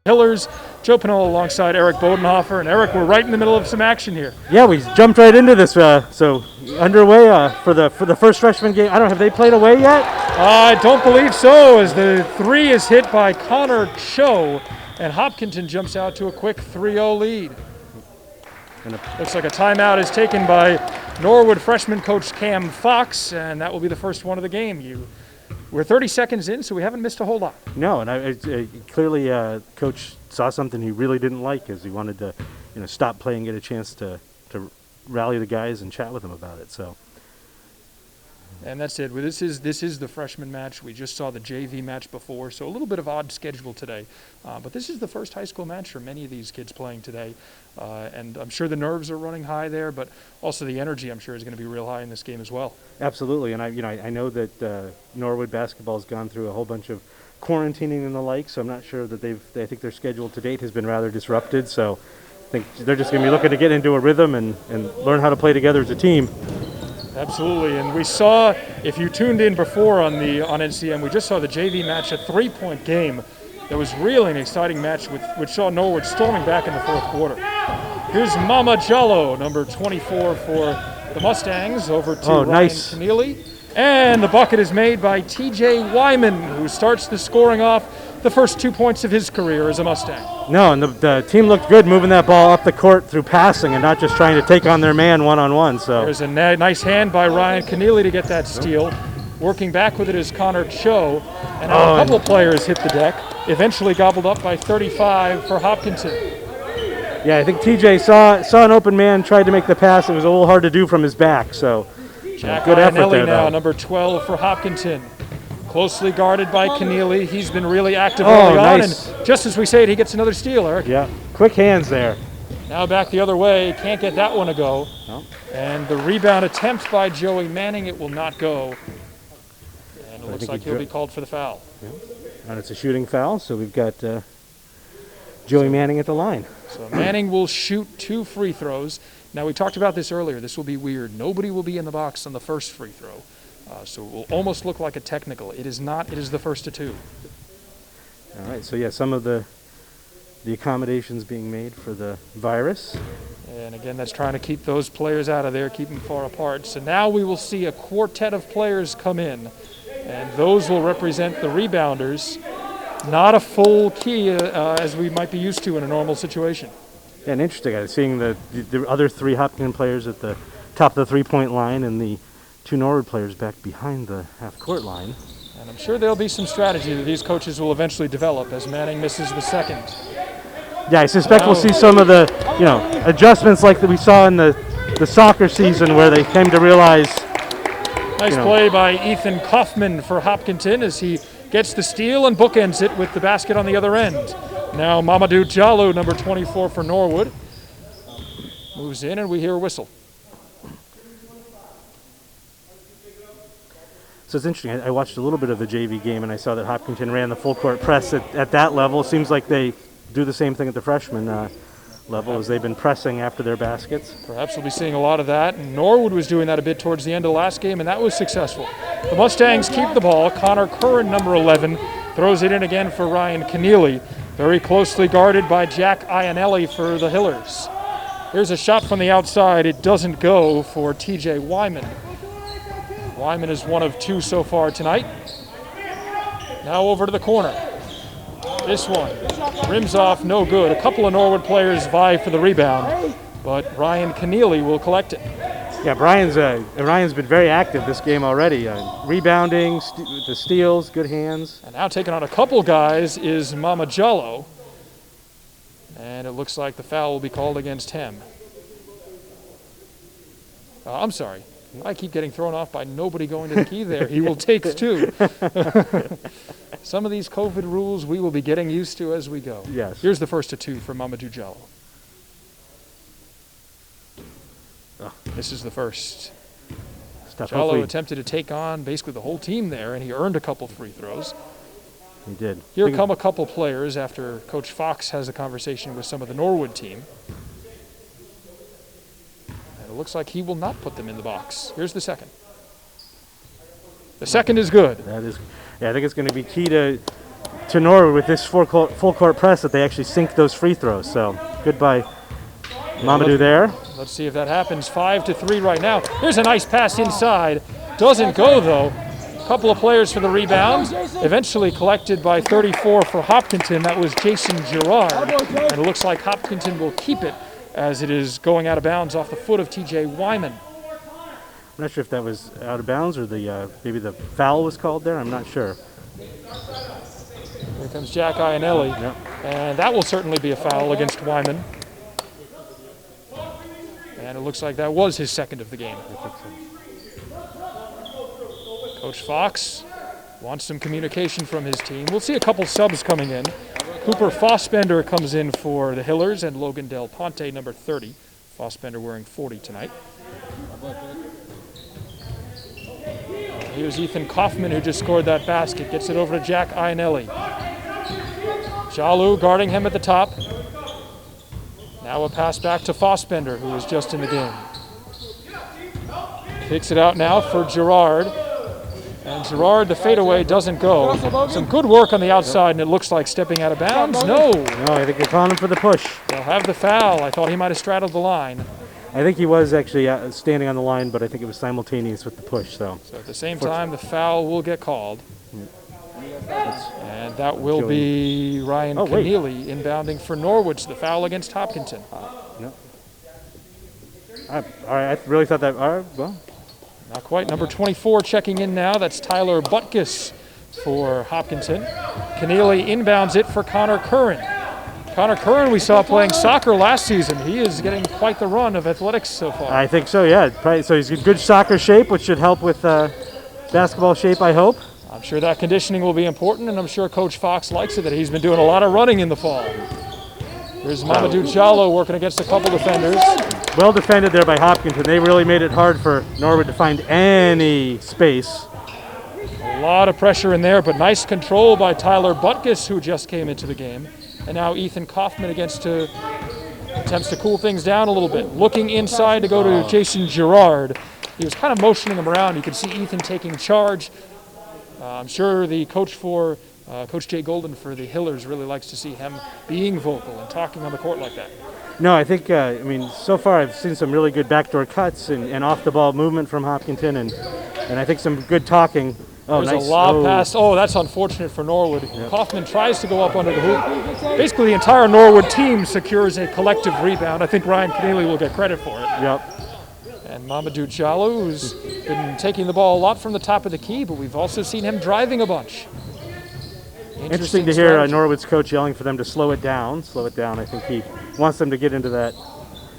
Hillers. Joe Pinola alongside Eric Bodenhofer. And Eric, we're right in the middle of some action here. Yeah, we jumped right into this. So underway for the first freshman game. I don't know, have they played away yet? I don't believe so, as the three is hit by Connor Cho, and Hopkinton jumps out to a quick 3-0 lead. Looks like a timeout is taken by Norwood freshman coach Cam Fox, and that will be the first one of the game. We're 30 seconds in, so we haven't missed a whole lot. No, and clearly Coach saw something he really didn't like, as he wanted to, stop play and get a chance to rally the guys and chat with them about it. So. And that's it. Well, this is the freshman match. We just saw the JV match before, so a little bit of odd schedule today. But this is the first high school match for many of these kids playing today. And I'm sure the nerves are running high there, but also the energy, I'm sure, is going to be real high in this game as well. Absolutely, and I know that Norwood basketball has gone through a whole bunch of quarantining and the like, so I'm not sure that I think their schedule to date has been rather disrupted. So I think they're just going to be looking to get into a rhythm and learn how to play together as a team. Absolutely, and we saw, if you tuned in before on NCM, we just saw the JV match, a 3-point game. That was really an exciting match, which saw Norwood storming back in the fourth quarter. Here's Mama Jallo, number 24 for the Mustangs, over to Ryan Keneally. And the bucket is made by TJ Wyman, who starts the scoring off the first 2 points of his career as a Mustang. No, and the team looked good moving that ball up the court through passing and not just trying to take on their man one-on-one. So there's a nice hand by Ryan Keneally to get that steal. Working back with it is Connor Cho, and now a couple of players hit the deck, eventually gobbled up by 35 for Hopkinton. Yeah, I think TJ saw an open man, tried to make the pass. It was a little hard to do from his back, so good effort there, now, though. number 12 for Hopkinton. Closely guarded by Keneally. He's been really active early on, and just as we say it, he gets another steal, Eric. Yeah, quick hands there. Now back the other way, can't get that one to go. No. And the rebound attempt by Joey Manning, it will not go. And it looks like he'll be called for the foul. Yeah. And it's a shooting foul, so we've got Joey Manning at the line. So Manning will shoot 2 free throws. Now, we talked about this earlier. This will be weird. Nobody will be in the box on the first free throw. So it will almost look like a technical. It is not. It is the first of 2. All right. So, yeah, some of the accommodations being made for the virus. And, again, that's trying to keep those players out of there, keep them far apart. So now we will see a quartet of players come in, and those will represent the rebounders. Not a full key as we might be used to in a normal situation. Yeah, and interesting. Seeing the other 3 Hopkinton players at the top of the 3-point line and the 2 Norwood players back behind the half-court line. And I'm sure there'll be some strategy that these coaches will eventually develop as Manning misses the second. Yeah, I suspect we'll see some of the adjustments like that we saw in the soccer season, where they came to realize. Nice play by Ethan Kaufman for Hopkinton as he gets the steal and bookends it with the basket on the other end. Now Mamadou Jallo, number 24 for Norwood, moves in and we hear a whistle. So it's interesting. I watched a little bit of the JV game, and I saw that Hopkinton ran the full court press at that level. Seems like they do the same thing at the freshman level, as they've been pressing after their baskets. Perhaps we'll be seeing a lot of that. And Norwood was doing that a bit towards the end of the last game, and that was successful. The Mustangs keep the ball. Connor Curran, number 11, throws it in again for Ryan Keneally. Very closely guarded by Jack Ionelli for the Hillers. Here's a shot from the outside. It doesn't go for TJ Wyman. Wyman is 1 of 2 so far tonight. Now over to the corner. This one rims off, no good. A couple of Norwood players vie for the rebound, but Ryan Keneally will collect it. Yeah, Ryan's been very active this game already. Rebounding, the steals, good hands. And now taking on a couple guys is Mama Jallo. And it looks like the foul will be called against him. I'm sorry. I keep getting thrown off by nobody going to the key there. He will take 2. Some of these COVID rules we will be getting used to as we go. Yes. Here's the first of 2 for Mamadou Jallo. This is the first. Jallo attempted to take on basically the whole team there, and he earned a couple free throws. He did. Here come a couple players after Coach Fox has a conversation with some of the Norwood team. And it looks like he will not put them in the box. Here's the second. The second is good. That is, yeah, I think it's going to be key to to Norwood with this full court press that they actually sink those free throws. So good by Mamadou there. Let's see if that happens. 5-3 right now. Here's a nice pass inside. Doesn't go though. A couple of players for the rebound. Eventually collected by 34 for Hopkinton. That was Jason Girard. And it looks like Hopkinton will keep it as it is going out of bounds off the foot of TJ Wyman. I'm not sure if that was out of bounds or maybe the foul was called there. I'm not sure. Here comes Jack Iannelli. Yep. And that will certainly be a foul against Wyman. And it looks like that was his second of the game. I think so. Coach Fox wants some communication from his team. We'll see a couple subs coming in. Cooper Fossbender comes in for the Hillers and Logan Del Ponte, number 30. Fossbender wearing 40 tonight. Here's Ethan Kaufman, who just scored that basket. Gets it over to Jack Iannelli. Jalu guarding him at the top. Now a pass back to Fossbender, who was just in the game. Kicks it out now for Girard. And Girard, the fadeaway doesn't go. Some good work on the outside, and it looks like stepping out of bounds. No, I think they're calling him for the push. they'll have the foul. I thought he might have straddled the line. I think he was actually standing on the line, but I think it was simultaneous with the push. So at the same time, the foul will get called. And that will be Ryan Keneally inbounding for Norwich, the foul against Hopkinton. No. All right, I really thought that. All right, well. Not quite. Number 24 checking in now. That's Tyler Butkus for Hopkinton. Keneally inbounds it for Connor Curran. Connor Curran we saw playing soccer last season. He is getting quite the run of athletics so far. I think so, yeah. Probably, so he's in good soccer shape, which should help with basketball shape, I hope. I'm sure that conditioning will be important, and I'm sure Coach Fox likes it that he's been doing a lot of running in the fall. Here's Mamadou Diallo working against a couple defenders. Well defended there by Hopkinton. They really made it hard for Norwood to find any space. A lot of pressure in there, but nice control by Tyler Butkus, who just came into the game. And now Ethan Kaufman attempts to cool things down a little bit. Looking inside to go to Jason Girard. He was kind of motioning him around. You could see Ethan taking charge. I'm sure the coach for Coach Jay Golden for the Hillers really likes to see him being vocal and talking on the court like that. No, I think, so far I've seen some really good backdoor cuts and off-the-ball movement from Hopkinton, and I think some good talking. There's nice. a lob pass. Oh, that's unfortunate for Norwood. Yep. Kaufman tries to go up under the hoop. Basically, the entire Norwood team secures a collective rebound. I think Ryan Keneally will get credit for it. Yep. And Mamadou Diallo, who's been taking the ball a lot from the top of the key, but we've also seen him driving a bunch. Interesting to hear Norwood's coach yelling for them to slow it down. Slow it down. I think he wants them to get into that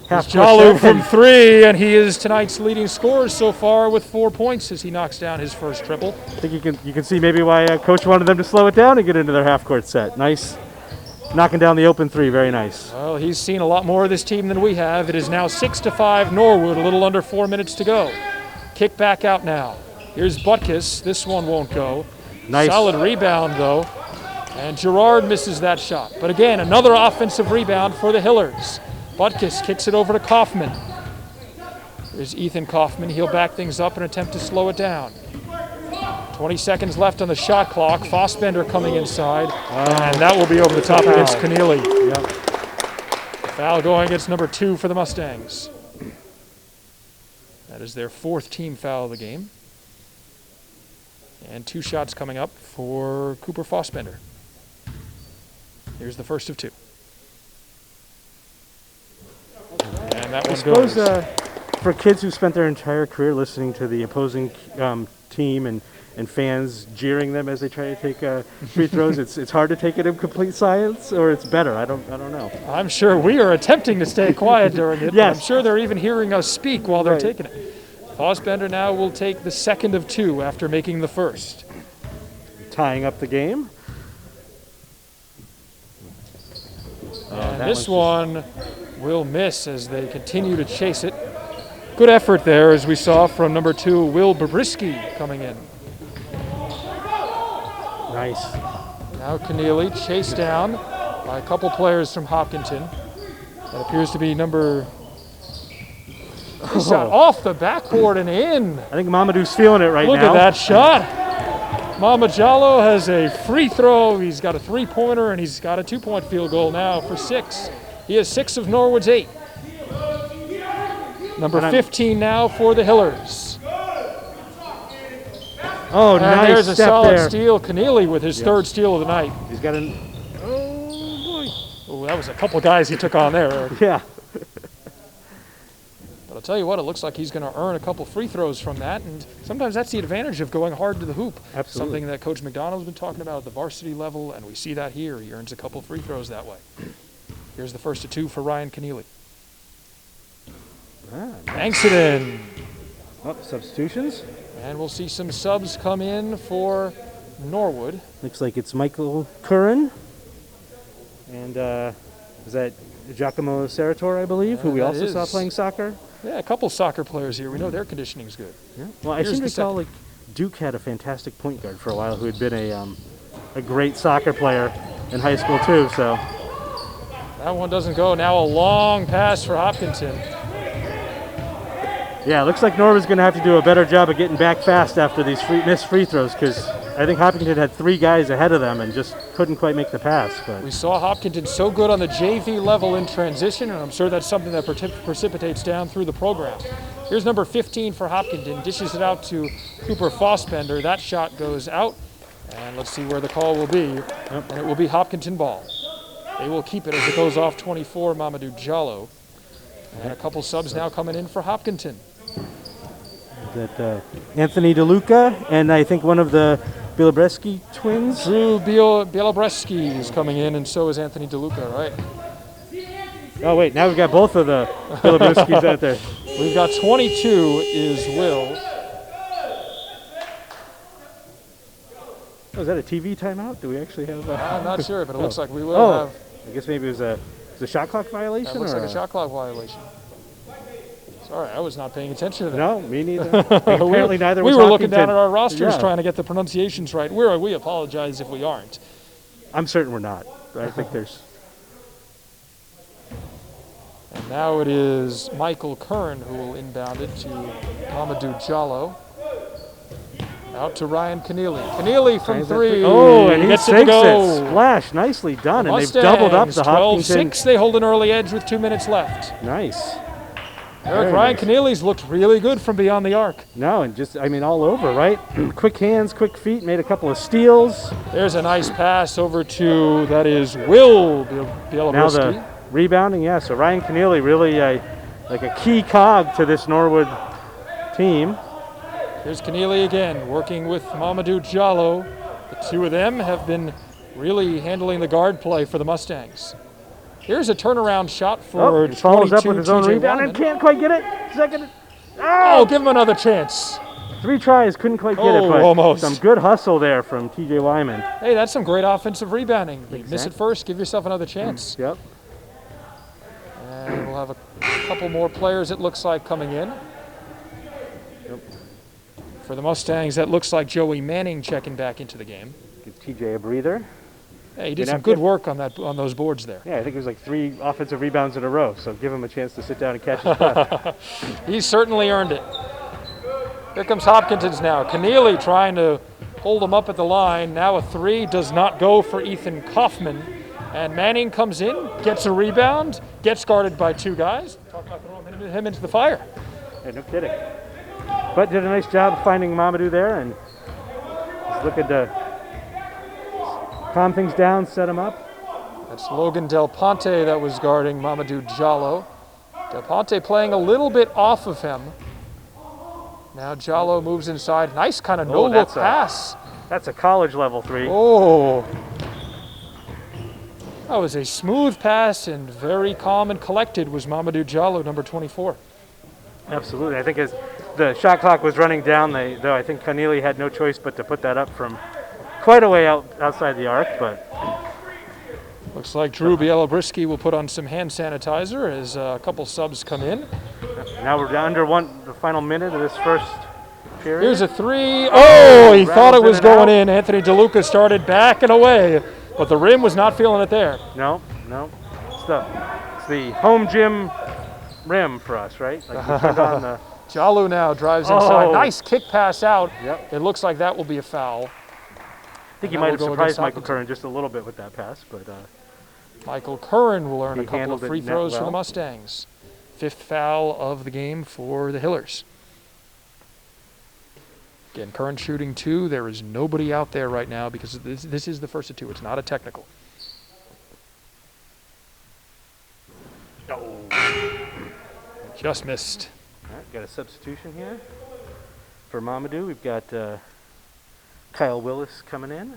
half court Jalu from three, and he is tonight's leading scorer so far with 4 points as he knocks down his first triple. I think you can see maybe why coach wanted them to slow it down and get into their half court set. Nice, knocking down the open three. Very nice. Well, he's seen a lot more of this team than we have. It is now 6-5 Norwood, a little under 4 minutes to go. Kick back out now. Here's Butkus. This one won't go. Nice. Solid rebound though, and Girard misses that shot. But again, another offensive rebound for the Hillers. Butkus kicks it over to Kaufman. There's Ethan Kaufman. He'll back things up and attempt to slow it down. 20 seconds left on the shot clock. Fossbender coming inside, and that will be over the top against Keneally. Yep. Foul going against number 2 for the Mustangs. That is their 4th team foul of the game. And 2 shots coming up for Cooper Fossbender. Here's the first of 2. And that one goes. For kids who spent their entire career listening to the opposing team and fans jeering them as they try to take free throws, it's hard to take it in complete silence, or it's better. I don't know. I'm sure we are attempting to stay quiet during it. Yes. But I'm sure they're even hearing us speak while they're taking it. Fossbender now will take the second of 2 after making the first. Tying up the game. And this one will miss as they continue to chase it. Good effort there, as we saw from number 2, Will Babrisky coming in. Nice. Now Keneally chased down by a couple players from Hopkinton. That appears to be number... Shot off the backboard and in. I think Mamadou's feeling it right now. Look at that shot. Mama Jallo has a free throw. He's got a three-pointer, and he's got a two-point field goal now for 6. He has 6 of Norwood's 8. Number 15 now for the Hillers. Oh, and nice there's a step solid there. steal. Keneally with his third steal of the night. He's got an... Oh, boy. Oh, that was a couple guys he took on there, Eric. Yeah. But I'll tell you what, it looks like he's going to earn a couple free throws from that, and sometimes that's the advantage of going hard to the hoop. Absolutely. Something that Coach McDonald's been talking about at the varsity level, and we see that here. He earns a couple free throws that way. Here's the first of 2 for Ryan Keneally. Banks it in. Oh, substitutions. And we'll see some subs come in for Norwood. Looks like it's Michael Curran. And is that Giacomo Sarator, I believe, who we also saw playing soccer? Yeah, a couple soccer players here. We know their conditioning's good. Yeah. Well, I seem to recall like Duke had a fantastic point guard for a while who had been a great soccer player in high school too. So that one doesn't go. Now a long pass for Hopkinton. Yeah, it looks like Norwood's going to have to do a better job of getting back fast after these missed free throws, because I think Hopkinton had 3 guys ahead of them and just couldn't quite make the pass. But we saw Hopkinton so good on the JV level in transition, and I'm sure that's something that precipitates down through the program. Here's number 15 for Hopkinton, dishes it out to Cooper Fossbender. That shot goes out, and let's see where the call will be, and it will be Hopkinton ball. They will keep it as it goes off 24, Mamadou Jallo. And a couple subs now coming in for Hopkinton. That Anthony DeLuca and I think one of the Bielobreski twins. Drew Bielobreski is coming in, and so is Anthony DeLuca, right? Oh wait, now we've got both of the Bielobreski's out there. We've got 22 is Will. Oh, is that a TV timeout? Do we actually have? I'm not sure, but it looks like we will have. I guess maybe it was a shot clock violation. That looks like a shot clock violation. Sorry, I was not paying attention to that. No, me neither. Apparently neither was We were looking down at our Hopkinton. rosters trying to get the pronunciations right. We apologize if we aren't. I'm certain we're not. I think there's... And now it is Michael Curran who will inbound it to Mamadou Jallo. Out to Ryan Keneally. Keneally from 3. Oh, and he gets sinks it to go. Splash, nicely done. And Mustangs, they've doubled up the Hopkinton. 12-6, they hold an early edge with 2 minutes left. Nice. Eric, Ryan Keneally's looked really good from beyond the arc. No, and just, I mean, all over, right? Quick hands, quick feet, made a couple of steals. There's a nice pass over to, that is Will Bielobreski. Now the rebounding, yeah. So Ryan Keneally really like a key cog to this Norwood team. Here's Keneally again, working with Mamadou Jallo. The two of them have been really handling the guard play for the Mustangs. Here's a turnaround shot for he follows up with his own TJ rebound Wyman. and can't quite get it. Second. Oh, give him another chance. 3 tries, couldn't quite get it, but almost. Some good hustle there from TJ Wyman. Hey, that's some great offensive rebounding. You miss it first, give yourself another chance. Yep. And we'll have a couple more players, it looks like, coming in. Yep. For the Mustangs, that looks like Joey Manning checking back into the game. Give TJ a breather. Hey, he did some good work on those boards there. Yeah, I think it was like 3 offensive rebounds in a row, so give him a chance to sit down and catch his breath. He certainly earned it. Here comes Hopkinton's now. Keneally trying to hold him up at the line. Now a 3 does not go for Ethan Kaufman. And Manning comes in, gets a rebound, gets guarded by 2 guys. Talk about throwing him into the fire. Yeah, no kidding. But did a nice job of finding Mamadou there, and he's looking to calm things down, set him up. That's Logan Del Ponte that was guarding Mamadou Jallo. Del Ponte playing a little bit off of him. Now Jallo moves inside. Nice kind of no-look pass. That's a college level 3. Oh. That was a smooth pass, and very calm and collected was Mamadou Jallo, number 24. Absolutely. I think as the shot clock was running down, though I think Keneally had no choice but to put that up from quite a way outside the arc, but... Looks like Drew Bielobreski will put on some hand sanitizer as a couple subs come in. Now we're under the final minute of this first period. Here's a 3. Oh, he thought it was going in. Anthony DeLuca started backing away, but the rim was not feeling it there. No. It's the home gym rim for us, right? Like we turned on the... Jallo now drives inside. Nice kick pass out. Yep. It looks like that will be a foul. think he might have surprised Michael Curran just a little bit with that pass, but Michael Curran will earn a couple of free throws for the well. Mustangs. 5th foul of the game for the Hillers. Again, Curran shooting 2. There is nobody out there right now because this is the first of 2. It's not a technical. Oh. Just missed. All right, got a substitution here for Mamadou. We've got Kyle Willis coming in.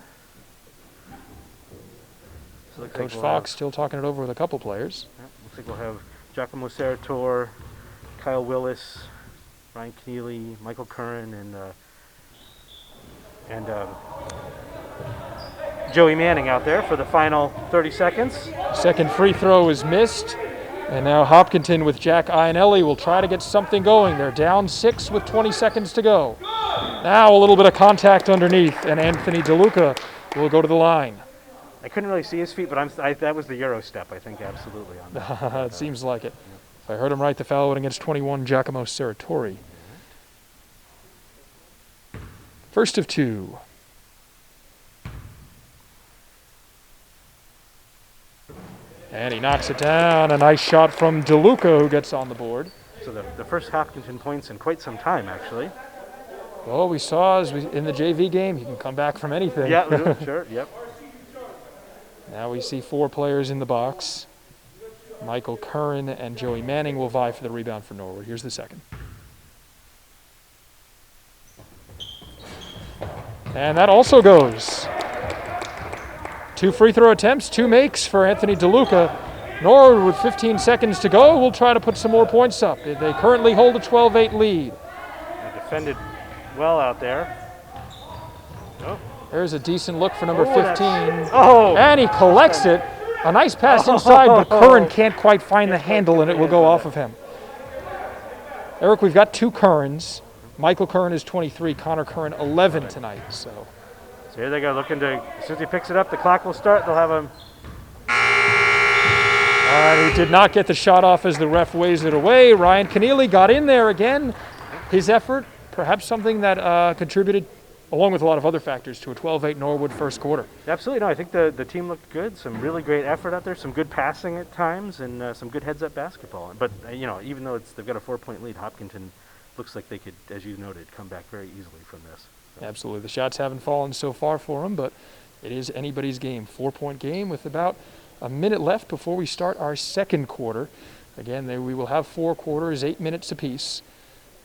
So Coach Fox still talking it over with a couple players. Yeah, looks like we'll have Giacomo Sarator, Kyle Willis, Ryan Keneally, Michael Curran, and Joey Manning out there for the final 30 seconds. Second free throw is missed. And now Hopkinton with Jack Ionelli will try to get something going. They're down 6 with 20 seconds to go. Now a little bit of contact underneath, and Anthony DeLuca will go to the line. I couldn't really see his feet, but that was the Euro step, I think, absolutely. On that. It seems like it. If I heard him right, the foul went against 21, Giacomo Saratori. First of 2. And he knocks it down. A nice shot from DeLuca, who gets on the board. So the first Hopkinton points in quite some time, actually. Well, we saw in the JV game, he can come back from anything. Yeah, sure, yep. Now we see 4 players in the box. Michael Curran and Joey Manning will vie for the rebound for Norwood. Here's the second. And that also goes. 2 free throw attempts, 2 makes for Anthony DeLuca. Norwood with 15 seconds to go will try to put some more points up. They currently hold a 12-8 lead. They defended well out there. Oh. There's a decent look for number 15. And he collects it. A nice pass inside, but Curran can't quite find the handle, and it will go off of him. Eric, we've got 2 Currans. Michael Curran is 23, Connor Curran 11 tonight. So here they go, looking to, as soon as he picks it up, the clock will start. They'll have him. He did not get the shot off as the ref weighs it away. Ryan Keneally got in there again. His effort, perhaps something that contributed, along with a lot of other factors, to a 12-8 Norwood first quarter. Absolutely. No, I think the team looked good. Some really great effort out there. Some good passing at times, and some good heads-up basketball. But even though they've got a 4-point lead, Hopkinton looks like they could, as you noted, come back very easily from this. So. Absolutely. The shots haven't fallen so far for them, but it is anybody's game. 4-point game with about a minute left before we start our second quarter. Again, we will have 4 quarters, 8 minutes apiece.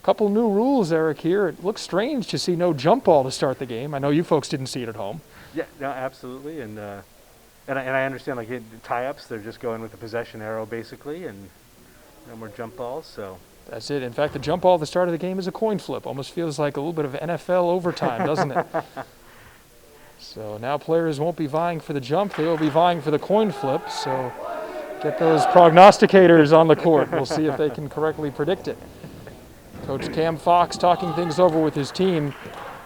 A couple new rules, Eric, here. It looks strange to see no jump ball to start the game. I know you folks didn't see it at home. Yeah, no, absolutely. And I understand, like, tie-ups, they're just going with the possession arrow, basically, and no more jump balls, so. That's it. In fact, the jump ball at the start of the game is a coin flip. Almost feels like a little bit of NFL overtime, doesn't it? So now players won't be vying for the jump. They will be vying for the coin flip. So get those prognosticators on the court. We'll see if they can correctly predict it. Coach Cam Fox talking things over with his team.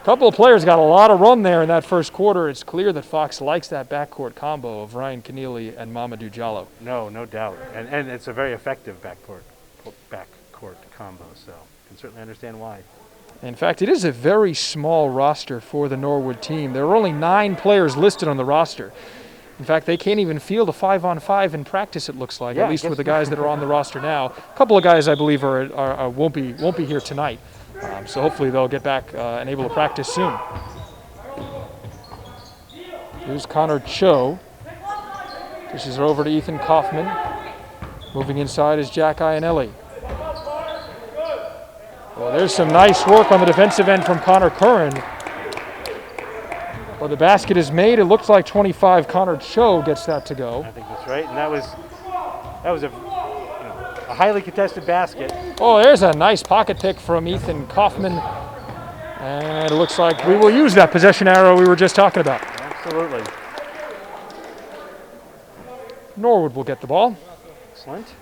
A couple of players got a lot of run there in that first quarter. It's clear that Fox likes that backcourt combo of Ryan Keneally and Mamadou Diallo. No doubt. And it's a very effective backcourt combo, so you can certainly understand why. In fact, it is a very small roster for the Norwood team. There are only 9 players listed on the roster. In fact, they can't even field a 5-on-5 in practice, it looks like, at least with the guys that are on the roster now. A couple of guys, I believe, won't be here tonight. So hopefully they'll get back and able to practice soon. Here's Connor Cho. Dishes it over to Ethan Kaufman. Moving inside is Jack Ionelli. Well, there's some nice work on the defensive end from Connor Curran. Well, the basket is made. It looks like 25. Connor Cho gets that to go. I think that's right, and that was a highly contested basket. Oh, there's a nice pocket pick from Ethan Kaufman, and it looks like we will use that possession arrow we were just talking about. Absolutely. Norwood will get the ball. Excellent.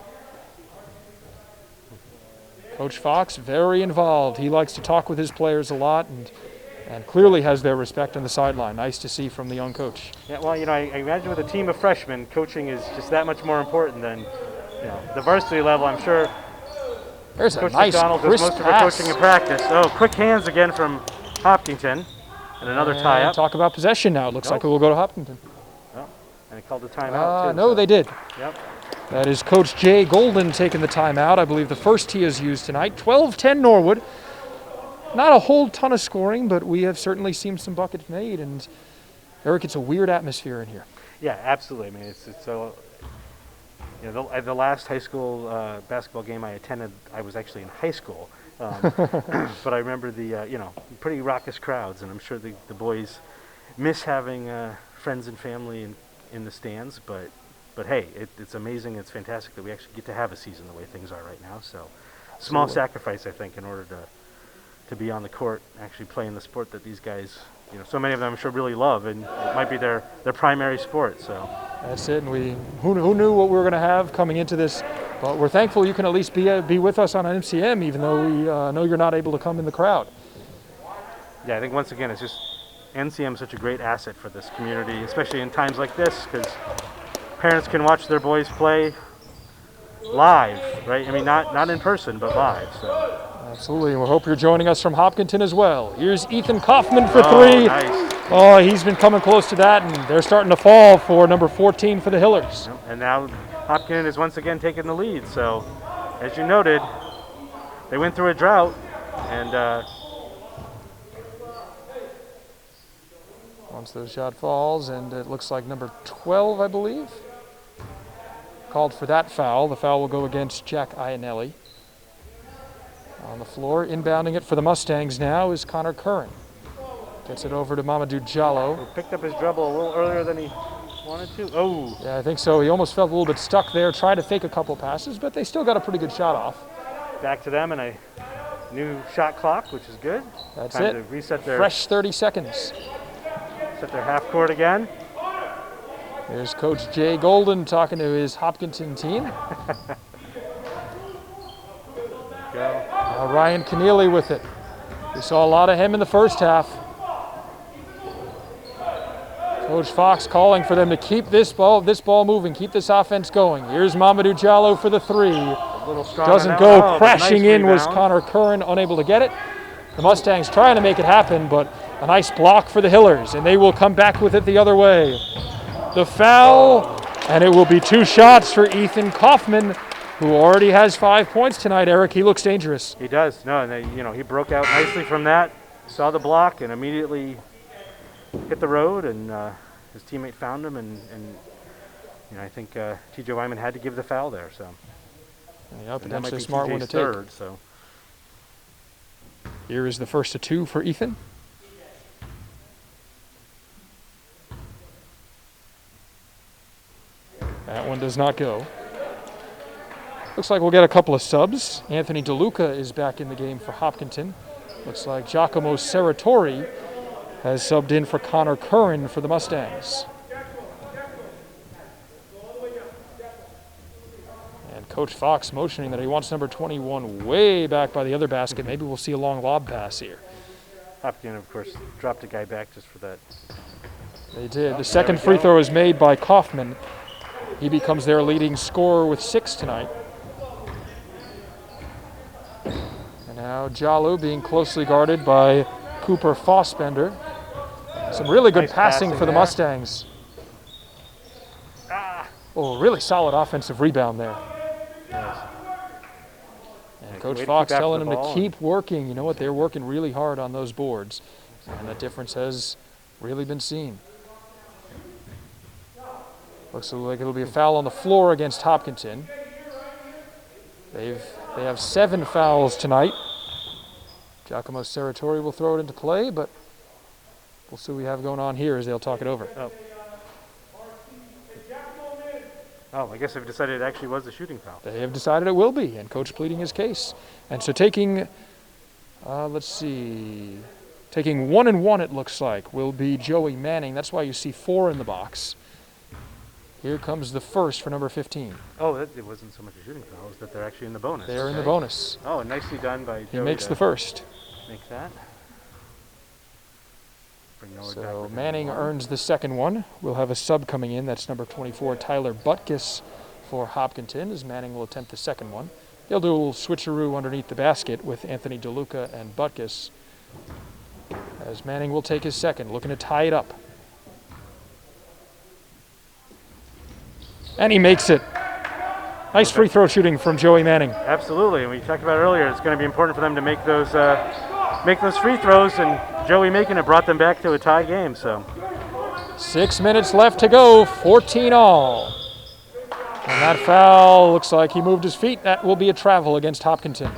Coach Fox, very involved. He likes to talk with his players a lot and clearly has their respect on the sideline. Nice to see from the young coach. Yeah, well, I imagine with a team of freshmen, coaching is just that much more important than the varsity level. I'm sure there's Coach a nice McDonald does most of her coaching in practice. Oh, quick hands again from Hopkinton. And another tie up. Talk about possession now. It looks like it will go to Hopkinton. Oh, and they called the timeout, too. No, so. they did. Yep. That is Coach Jay Golden taking the timeout. I believe the first he has used tonight. 12-10 Norwood. Not a whole ton of scoring, but we have certainly seen some buckets made. And Eric, it's a weird atmosphere in here. Yeah, absolutely. I mean, it's so. You know, the last high school basketball game I attended, I was actually in high school. But I remember the pretty raucous crowds, and I'm sure the boys miss having friends and family in the stands. But hey, it's amazing. It's fantastic that we actually get to have a season the way things are right now. So small sacrifice, I think, in order to be on the court, actually playing the sport that these guys, so many of them I'm sure really love, and it might be their primary sport. So that's it. And who knew what we were going to have coming into this. But we're thankful you can at least be with us on an MCM, even though we know you're not able to come in the crowd. Yeah, I think once again, it's just NCM is such a great asset for this community, especially in times like this, because parents can watch their boys play live, right? I mean, not in person, but live. So. Absolutely, and we hope you're joining us from Hopkinton as well. Here's Ethan Kaufman for three. Nice. Oh, he's been coming close to that, and they're starting to fall for number 14 for the Hillers. And now Hopkinton is once again taking the lead. So, as you noted, they went through a drought, and once the shot falls, and it looks like number 12, I believe, called for that foul. The foul will go against Jack Iannelli. On the floor, inbounding it for the Mustangs now is Connor Curran. Gets it over to Mamadou Diallo. He picked up his dribble a little earlier than he wanted to. Oh. Yeah, I think so. He almost felt a little bit stuck there, tried to fake a couple passes, but they still got a pretty good shot off. Back to them and a new shot clock, which is good. That's Time it. to reset their fresh 30 seconds. Set their half court again. There's Coach Jay Golden talking to his Hopkinton team. Ryan Keneally with it. We saw a lot of him in the first half. Coach Fox calling for them to keep this ball moving, keep this offense going. Here's Mamadou Diallo for the three. Doesn't go, crashing nice in was rebound. Connor Curran, unable to get it. The Mustangs trying to make it happen, but a nice block for the Hillers, and they will come back with it the other way. The foul, and it will be two shots for Ethan Kaufman, who already has 5 points tonight. Eric, he looks dangerous. He does. No, and he broke out nicely from that. Saw the block and immediately hit the road, and his teammate found him, and I think T.J. Wyman had to give the foul there. So yeah, and that might potentially a be smart one to TJ's take. third, so. Here is the first of two for Ethan. That one does not go. Looks like we'll get a couple of subs. Anthony DeLuca is back in the game for Hopkinton. Looks like Giacomo Serratori has subbed in for Connor Curran for the Mustangs. And Coach Fox motioning that he wants number 21 way back by the other basket. Maybe we'll see a long lob pass here. Hopkinton, of course, dropped a guy back just for that. They did. The second free throw is made by Kaufman. He becomes their leading scorer with 6 tonight. And now Diallo being closely guarded by Cooper Fossbender. Some really good Nice passing for the there. Mustangs. Oh, really solid offensive rebound there. Yes. And Yeah, Coach way to Fox keep after telling the him to ball keep working. You know what? They're working really hard on those boards. And that difference has really been seen. Looks like it'll be a foul on the floor against Hopkinton. They have 7 fouls tonight. Giacomo Serratori will throw it into play, but we'll see what we have going on here as they'll talk it over. Oh, I guess they've decided it actually was a shooting foul. They have decided it will be, and Coach pleading his case. And so taking, taking 1 and 1 it looks like, will be Joey Manning. That's why you see 4 in the box. Here comes the first for number 15. Oh, it wasn't so much a shooting foul, it was that they're actually in the bonus. They're in the bonus. Oh, nicely done by Joey. He makes the first. Make that. Bring Norwood back So within Manning 1. earns the second one. We'll have a sub coming in. That's number 24, Tyler Butkus for Hopkinton, as Manning will attempt the second one. They'll do a little switcheroo underneath the basket with Anthony DeLuca and Butkus as Manning will take his second, looking to tie it up. And he makes it. Nice free throw shooting from Joey Manning. Absolutely, and we talked about earlier, it's going to be important for them to make those free throws, and Joey making it brought them back to a tie game. So 6 minutes left to go, 14 all. And that foul looks like he moved his feet. That will be a travel against Hopkinton.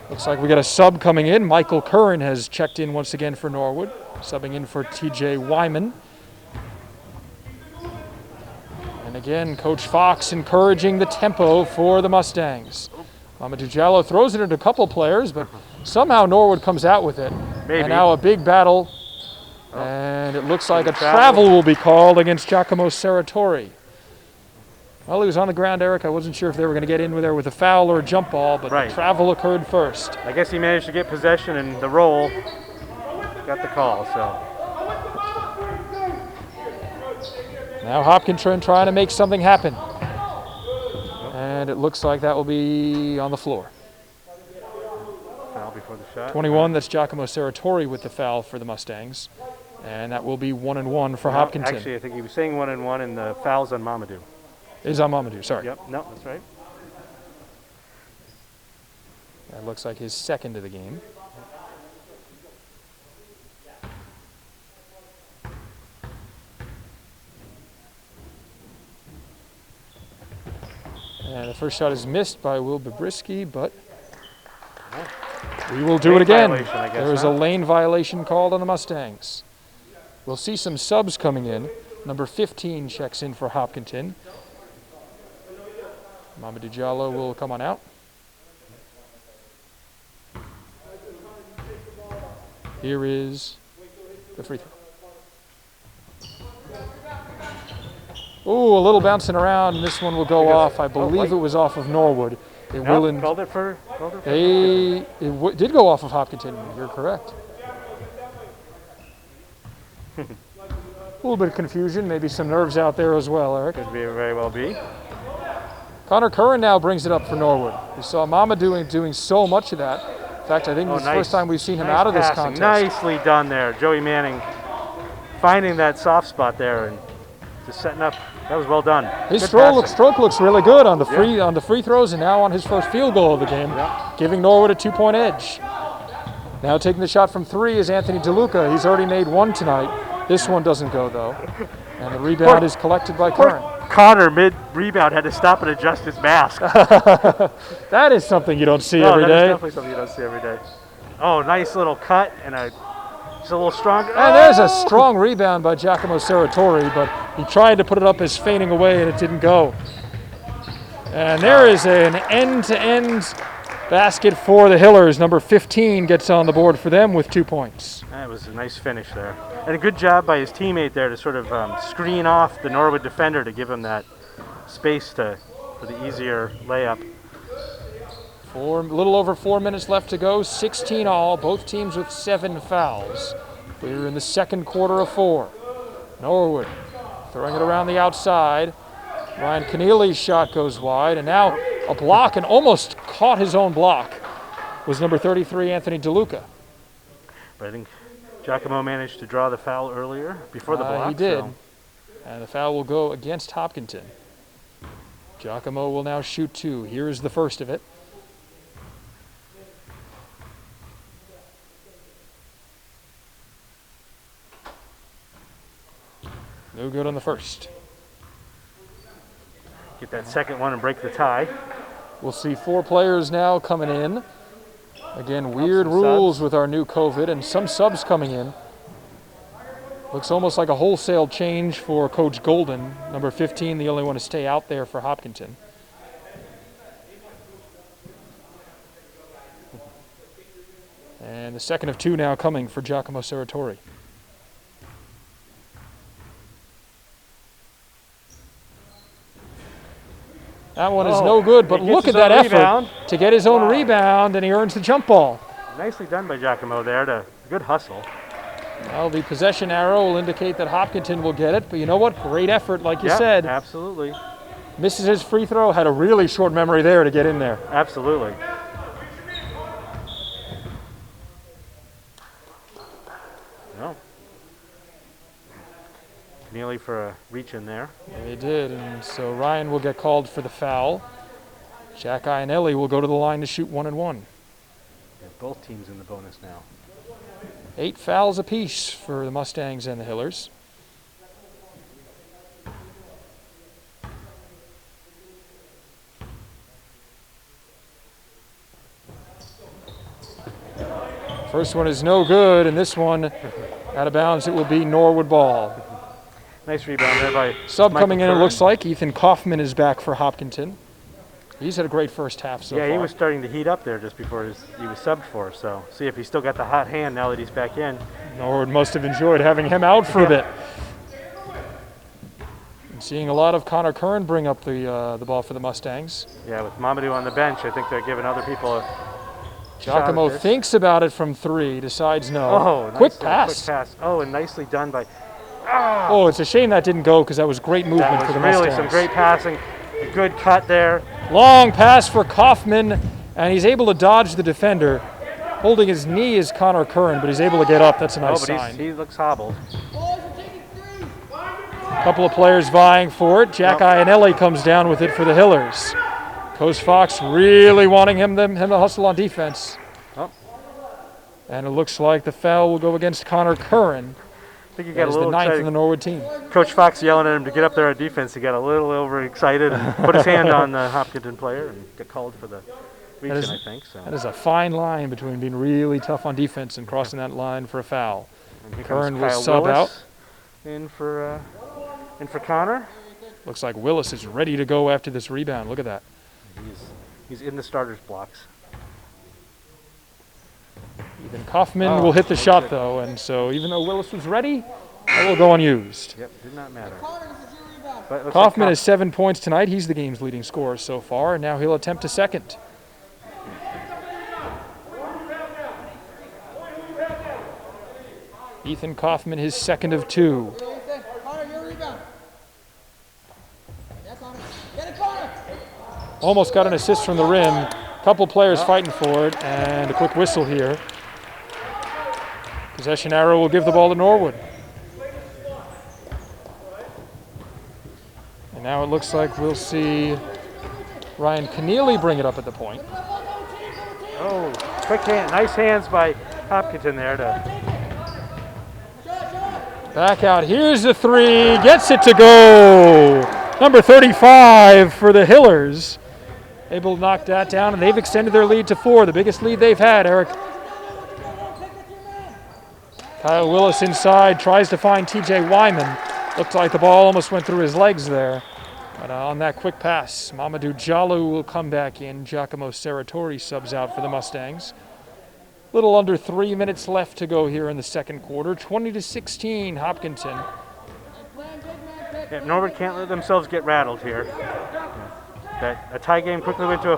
Looks like we got a sub coming in. Michael Curran has checked in once again for Norwood, subbing in for TJ Wyman. And again, Coach Fox encouraging the tempo for the Mustangs. Mamadou Diallo throws it into a couple players, but somehow Norwood comes out with it. Maybe. And now a big battle. And it looks like a travel will be called against Giacomo Serratori. Well, he was on the ground, Eric. I wasn't sure if they were going to get in there with a foul or a jump ball, but the travel occurred first. I guess he managed to get possession, and the roll got the call. So now Hopkinton trying to make something happen. And it looks like that will be on the floor. Foul before the shot. 21, that's Giacomo Serratori with the foul for the Mustangs. And that will be 1-1 for Hopkinton. Actually, I think he was saying 1-1, and the foul's on Mamadou. Is on Mamadou, sorry. Yep, no, that's right. That looks like his second of the game. And the first shot is missed by Will Babrisky, but we will do it again. There is a lane violation called on the Mustangs. We'll see some subs coming in. Number 15 checks in for Hopkinton. Mamadou Diallo will come on out. Here is the free throw. Ooh, a little bouncing around, and this one will go off. I believe it was off of Norwood. It called it for it did go off of Hopkinton. You're correct. A little bit of confusion, maybe some nerves out there as well, Eric. Could very well be. Connor Curran now brings it up for Norwood. We saw Mama doing so much of that. In fact, I think it's the first time we've seen him out of this contest. Nicely done there. Joey Manning finding that soft spot there and just setting up. That was well done. His stroke looks really good on the free throws, and now on his first field goal of the game, giving Norwood a 2-point edge. Now taking the shot from three is Anthony DeLuca. He's already made one tonight. This one doesn't go, though. And the rebound is collected by Curran. Connor, mid-rebound, had to stop and adjust his mask. That is something you don't see every day. That is definitely something you don't see every day. Oh, nice little cut, and just a little stronger. And there's a strong rebound by Giacomo Serratori, but he tried to put it up as fading away, and it didn't go. And there is an end-to-end basket for the Hillers. Number 15 gets on the board for them with 2 points. That was a nice finish there. And a good job by his teammate there to sort of screen off the Norwood defender to give him that space for the easier layup. A little over 4 minutes left to go, 16 all, both teams with 7 fouls. We're in the second quarter of 4. Norwood throwing it around the outside. Ryan Keneally's shot goes wide, and now a block, and almost caught his own block, was number 33, Anthony DeLuca. But I think Giacomo managed to draw the foul earlier before the block. He did, and the foul will go against Hopkinton. Giacomo will now shoot 2. Here is the first of it. No good on the first. Get that second one and break the tie. We'll see 4 players now coming in. Again, weird rules with our new COVID, and some subs coming in. Looks almost like a wholesale change for Coach Golden. Number 15, the only one to stay out there for Hopkinton. And the second of 2 now coming for Giacomo Serratori. That one is no good, but look at that effort to get his own rebound, and he earns the jump ball. Nicely done by Giacomo there. Good hustle. Well, the possession arrow will indicate that Hopkinton will get it, but you know what? Great effort, like you said. Absolutely. Misses his free throw, had a really short memory there to get in there. Absolutely. Keneally for a reach in there. They did, and so Ryan will get called for the foul. Jack Ionelli will go to the line to shoot 1 and 1. Both teams in the bonus now. 8 fouls apiece for the Mustangs and the Hillers. First one is no good, and this one out of bounds. It will be Norwood ball. Nice rebound there by Sub Michael coming in, Curran. it looks like. Ethan Kaufman is back for Hopkinton. He's had a great first half so far. Yeah, he was starting to heat up there just before he was subbed for. So see if he's still got the hot hand now that he's back in. Norwood must have enjoyed having him out for a bit. I'm seeing a lot of Connor Curran bring up the ball for the Mustangs. Yeah, with Mamadou on the bench, I think they're giving other people a Giacomo shot at this. thinks about it from 3, decides no. Oh, quick nice, pass. Quick pass. Oh, and nicely done by. Oh, it's a shame that didn't go because that was great movement That was for the really Mustangs. some great passing. A good cut there. Long pass for Kaufman, and he's able to dodge the defender. Holding his knee is Connor Curran, but he's able to get up. That's a nice but sign. he looks hobbled. A couple of players vying for it. Jack Ionelli comes down with it for the Hillers. Coach Fox really wanting him to hustle on defense. Oh. And it looks like the foul will go against Connor Curran. I think he That got a is the little 9th in excited. the Norwood team. Coach Fox yelling at him to get up there on defense. He got a little overexcited and put his hand on the Hopkinton player and got called for the reach, is- I think. So. That is a fine line between being really tough on defense and crossing that line for a foul. And here Curran comes will Kyle sub Willis in for Connor. Looks like Willis is ready to go after this rebound. Look at that. He's in the starters blocks. Ethan Kaufman Oh, will hit the nice shot, hit. though, and so even though Willis was ready, that will go unused. Yep, did not matter. But it looks Kaufman like has 7 points tonight. He's the game's leading scorer so far, and now he'll attempt a second. Ethan Kaufman, his second of 2. Almost got an assist from the rim. Couple players fighting for it, and a quick whistle here. Possession arrow will give the ball to Norwood. And now it looks like we'll see Ryan Keneally bring it up at the point. Oh, quick hand, nice hands by Hopkinton there to. Back out, here's the 3, gets it to go. Number 35 for the Hillers. Able to knock that down, and they've extended their lead to 4, the biggest lead they've had, Eric. Kyle Willis inside, tries to find TJ Wyman. Looked like the ball almost went through his legs there. But on that quick pass, Mamadou Jalou will come back in. Giacomo Serratori subs out for the Mustangs. Little under 3 minutes left to go here in the second quarter. 20-16, Hopkinton. Yeah, Norwood can't let themselves get rattled here. That a tie game quickly went to a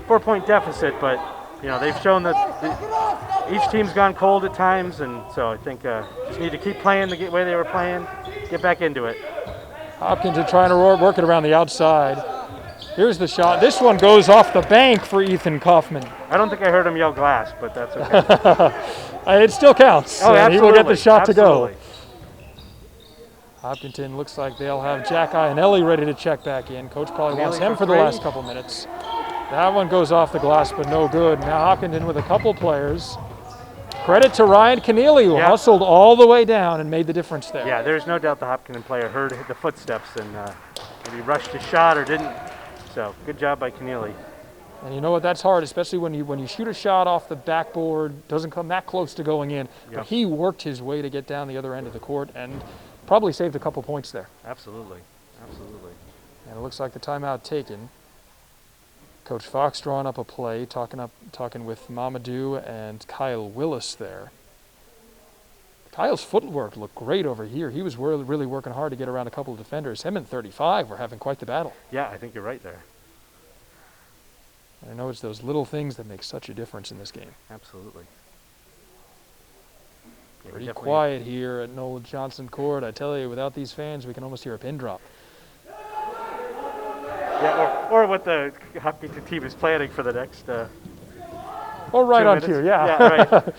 four-point deficit, but they've shown that each team's gone cold at times, and so I think just need to keep playing the way they were playing, get back into it. Hopkinton trying to work it around the outside. Here's the shot. This one goes off the bank for Ethan Kaufman. I don't think I heard him yell glass, but that's okay. It still counts. Oh, and he will get the shot absolutely. to go. Hopkinton looks like they'll have Jack Ionelli ready to check back in. Coach probably wants Ionelli him for for the three. last couple minutes. That one goes off the glass, but no good. Now Hopkinton with a couple players. Credit to Ryan Keneally, who hustled all the way down and made the difference there. Yeah, there's no doubt the Hopkinton player heard the footsteps and maybe rushed his shot or didn't. So good job by Keneally. And you know what? That's hard, especially when you shoot a shot off the backboard, doesn't come that close to going in. Yep. But he worked his way to get down the other end of the court and probably saved a couple points there. Absolutely, absolutely. And it looks like the timeout taken. Coach Fox drawing up a play, talking with Mamadou and Kyle Willis there. Kyle's footwork looked great over here. He was really working hard to get around a couple of defenders. Him and 35 were having quite the battle. Yeah, I think you're right there. I know it's those little things that make such a difference in this game. Absolutely. Yeah, Pretty definitely- quiet here at Noel Johnson Court. I tell you, without these fans, we can almost hear a pin drop. Yeah, or what the Hopkinton team is planning for the next. Oh, right 2 on minutes. cue, yeah. Yeah, right.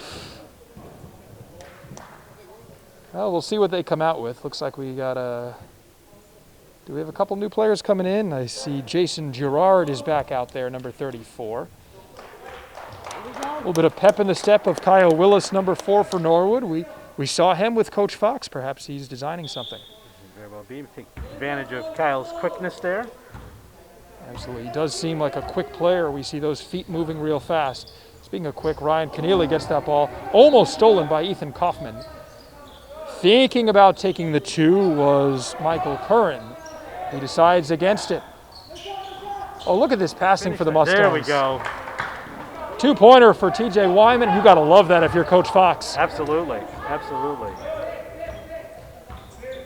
Well, we'll see what they come out with. Looks like we got do we have a couple new players coming in? I see Jason Girard is back out there, number 34. A little bit of pep in the step of Kyle Willis, number 4 for Norwood. We saw him with Coach Fox. Perhaps he's designing something. Very well be. Take advantage of Kyle's quickness there. Absolutely. He does seem like a quick player. We see those feet moving real fast. Speaking of quick, Ryan Keneally gets that ball. Almost stolen by Ethan Kaufman. Thinking about taking the 2 was Michael Curran. He decides against it. Oh, look at this passing for the Mustangs. There we go. 2-pointer for TJ Wyman. You got to love that if you're Coach Fox. Absolutely. Absolutely.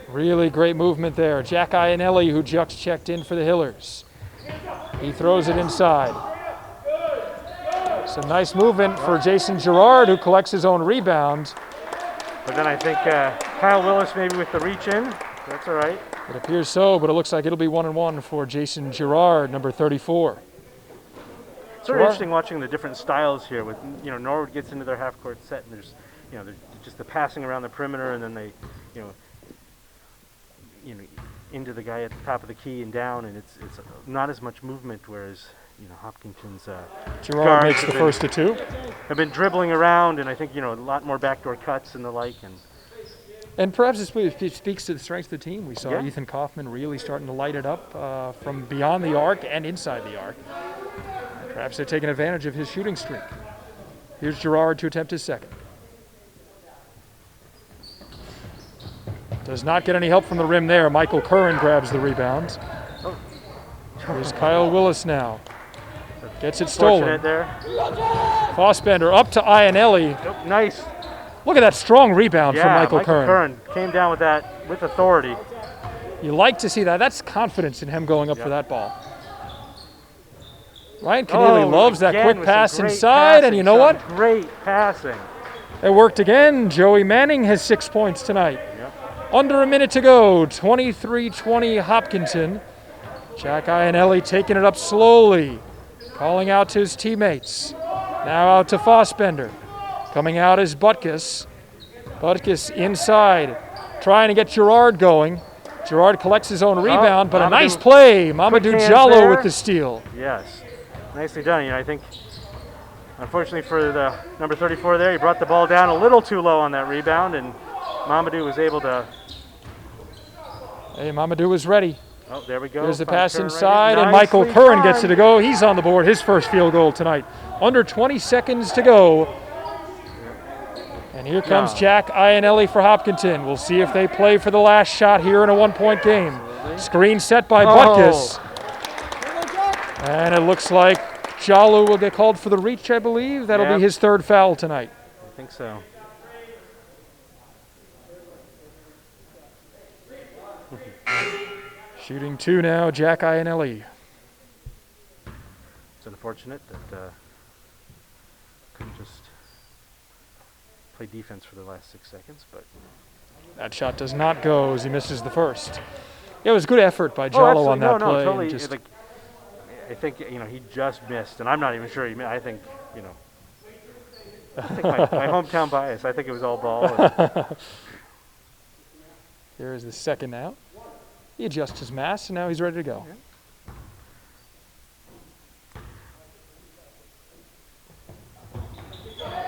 Really great movement there. Jack Iannelli, who just checked in for the Hillers. He throws it inside. Some nice movement for Jason Girard, who collects his own rebound. But then I think Kyle Willis maybe with the reach in. That's all right. It appears so, but it looks like it'll be 1-1 for Jason Girard, number 34. It's sort of interesting watching the different styles here. With Norwood gets into their half-court set, and there's there's just the passing around the perimeter, and then they into the guy at the top of the key and down, and it's not as much movement. Whereas Hopkinton's Girard makes the first of 2. Have been dribbling around, and I think a lot more backdoor cuts and the like, And perhaps it speaks to the strength of the team. We saw Yeah. Ethan Kaufman really starting to light it up from beyond the arc and inside the arc. Perhaps they're taking advantage of his shooting streak. Here's Girard to attempt his second. Does not get any help from the rim there. Michael Curran grabs the rebound. Here's Kyle Willis now. Gets it stolen. Fortunate there. Fossbender up to Iannelli. Oh, nice. Look at that strong rebound from Michael Curran. Came down with that with authority. You like to see that. That's confidence in him going up for that ball. Ryan Keneally loves that quick pass inside, and you know what? Great passing. It worked again. Joey Manning has 6 points tonight. Yep. Under a minute to go. 23-20 Hopkinton. Jack Iannelli taking it up slowly. Calling out to his teammates. Now out to Fossbender. Coming out is Butkus. Butkus inside. Trying to get Girard going. Girard collects his own rebound, but a nice play. Mamadou Diallo with the steal. Yes. Nicely done. I think, unfortunately for the number 34 there, he brought the ball down a little too low on that rebound, and Mamadou was able to... Hey, Mamadou was ready. Oh, there we go. There's the pass inside, and Michael Curran gets it to go. He's on the board, his first field goal tonight. Under 20 seconds to go. And here comes Jack Iannelli for Hopkinton. We'll see if they play for the last shot here in a 1-point game. Absolutely. Screen set by Butkus. And it looks like Jalu will get called for the reach, I believe. That'll be his 3rd foul tonight. I think so. Shooting 2 now, Jack Iannelli. It's unfortunate that couldn't just play defense for the last 6 seconds, but That shot does not go as he misses the first. Yeah, it was good effort by Jallo on that play. Totally. I think he just missed, and I'm not even sure he missed. I think my hometown bias. I think it was all ball. Here is the second now. He adjusts his mass, and now he's ready to go.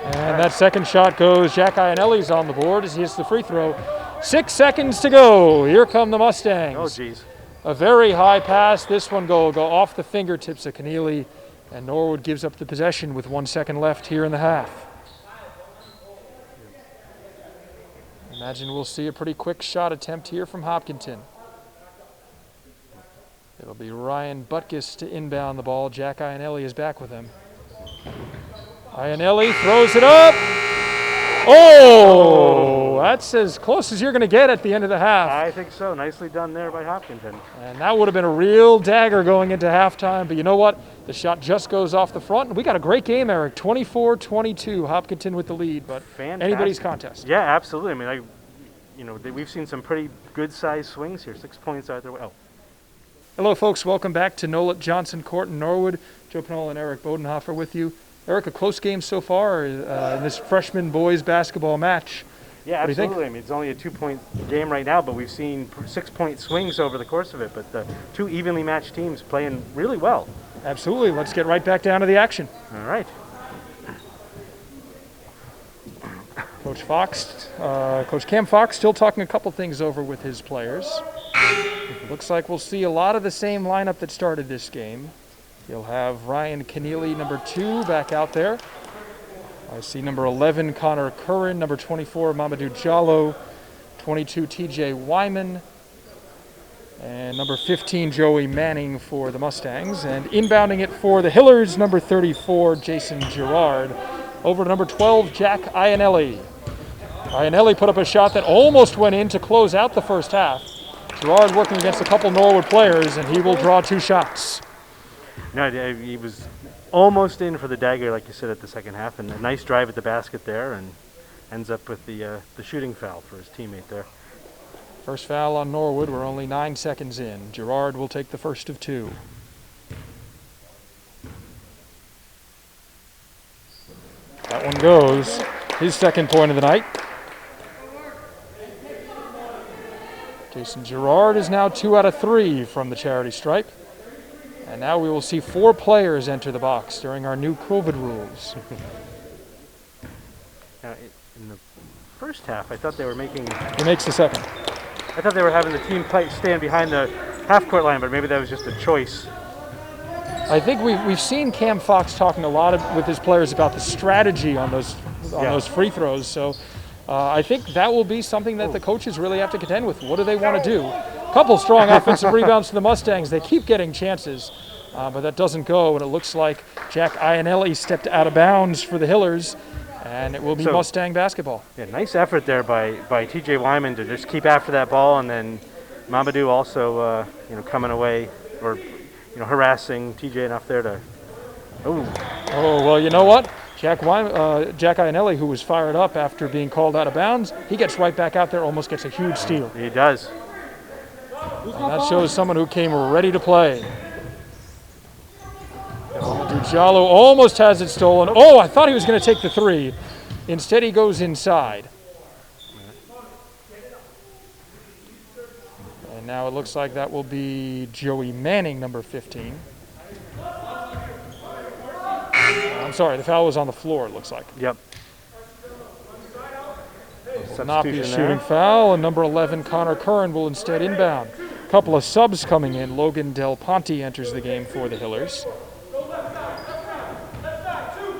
And that second shot goes. Jack Iannelli's on the board as he hits the free throw. 6 seconds to go. Here come the Mustangs. Oh, geez. A very high pass. This one go off the fingertips of Keneally, and Norwood gives up the possession with 1 second left here in the half. Imagine we'll see a pretty quick shot attempt here from Hopkinton. It'll be Ryan Butkus to inbound the ball. Jack Iannelli is back with him. Iannelli throws it up. Oh, that's as close as you're going to get at the end of the half. I think so. Nicely done there by Hopkinton. And that would have been a real dagger going into halftime. But you know what? The shot just goes off the front. And we got a great game, Eric. 24-22. Hopkinton with the lead, but Fantastic. Anybody's contest. Yeah, absolutely. I mean, we've seen some pretty good-sized swings here. 6 points either way. Oh. Hello, folks. Welcome back to Nolet Johnson Court in Norwood. Joe Penola and Eric Bodenhofer with you. Eric, a close game so far in this freshman boys basketball match. Yeah, What do you think? absolutely. I mean, it's only a 2-point game right now, but we've seen 6-point swings over the course of it. But the two evenly matched teams playing really well. Absolutely. Let's get right back down to the action. All right. Coach Cam Fox still talking a couple things over with his players. Looks like we'll see a lot of the same lineup that started this game. He'll have Ryan Keneally, number 2, back out there. I see number 11, Connor Curran, number 24, Mamadou Diallo, 22, TJ Wyman, and number 15, Joey Manning for the Mustangs. And inbounding it for the Hillers, number 34, Jason Girard. Over to number 12, Jack Iannelli. Iannelli put up a shot that almost went in to close out the first half. Girard working against a couple Norwood players, and he will draw 2 shots. No, he was almost in for the dagger, like you said, at the second half, and a nice drive at the basket there, and ends up with the shooting foul for his teammate there. First foul on Norwood. We're only 9 seconds in. Girard will take the first of 2. That one goes. His second point of the night. Jason Girard is now 2 out of 3 from the charity stripe. And now we will see 4 players enter the box during our new COVID rules. Now, in the first half, I thought they were making... He makes the second. I thought they were having the team stand behind the half-court line, but maybe that was just a choice. I think we've seen Cam Fox talking a lot with his players about the strategy on those free throws. So I think that will be something that the coaches really have to contend with. What do they want to do? A couple strong offensive rebounds for the Mustangs. They keep getting chances, but that doesn't go. And it looks like Jack Iannelli stepped out of bounds for the Hillers, and it will be Mustang basketball. Yeah, nice effort there by TJ Wyman to just keep after that ball, and then Mamadou also coming away or harassing TJ enough there to. Oh, well, you know what? Jack Iannelli, who was fired up after being called out of bounds, he gets right back out there, almost gets a huge steal. He does. And that shows someone who came ready to play. Diallo almost has it stolen. Oh, I thought he was going to take the 3. Instead, he goes inside. And now it looks like that will be Joey Manning, number 15. I'm sorry, the foul was on the floor, it looks like. Yep. Will not be a shooting foul, and number 11, Connor Curran, will instead inbound. A couple of subs coming in. Logan Del Ponte enters the game for the Hillers.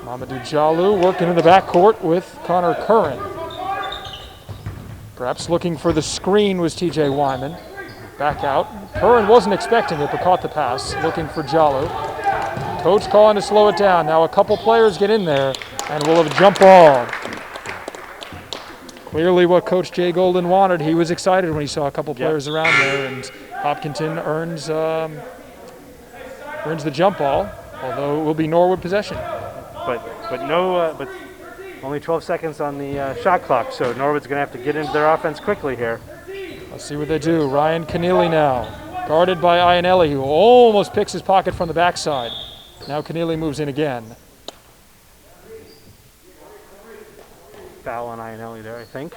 Mamadou Diallo working in the backcourt with Connor Curran. Perhaps looking for the screen was TJ Wyman. Back out. Curran wasn't expecting it, but caught the pass. Looking for Diallo. Coach calling to slow it down. Now a couple players get in there, and we'll have a jump ball. Clearly what Coach Jay Golden wanted. He was excited when he saw a couple players around there, and Hopkinton earns the jump ball, although it will be Norwood possession. But only 12 seconds on the shot clock, so Norwood's going to have to get into their offense quickly here. Let's see what they do. Ryan Keneally now, guarded by Iannelli, who almost picks his pocket from the backside. Now Keneally moves in again. Foul on Iannelli there, I think.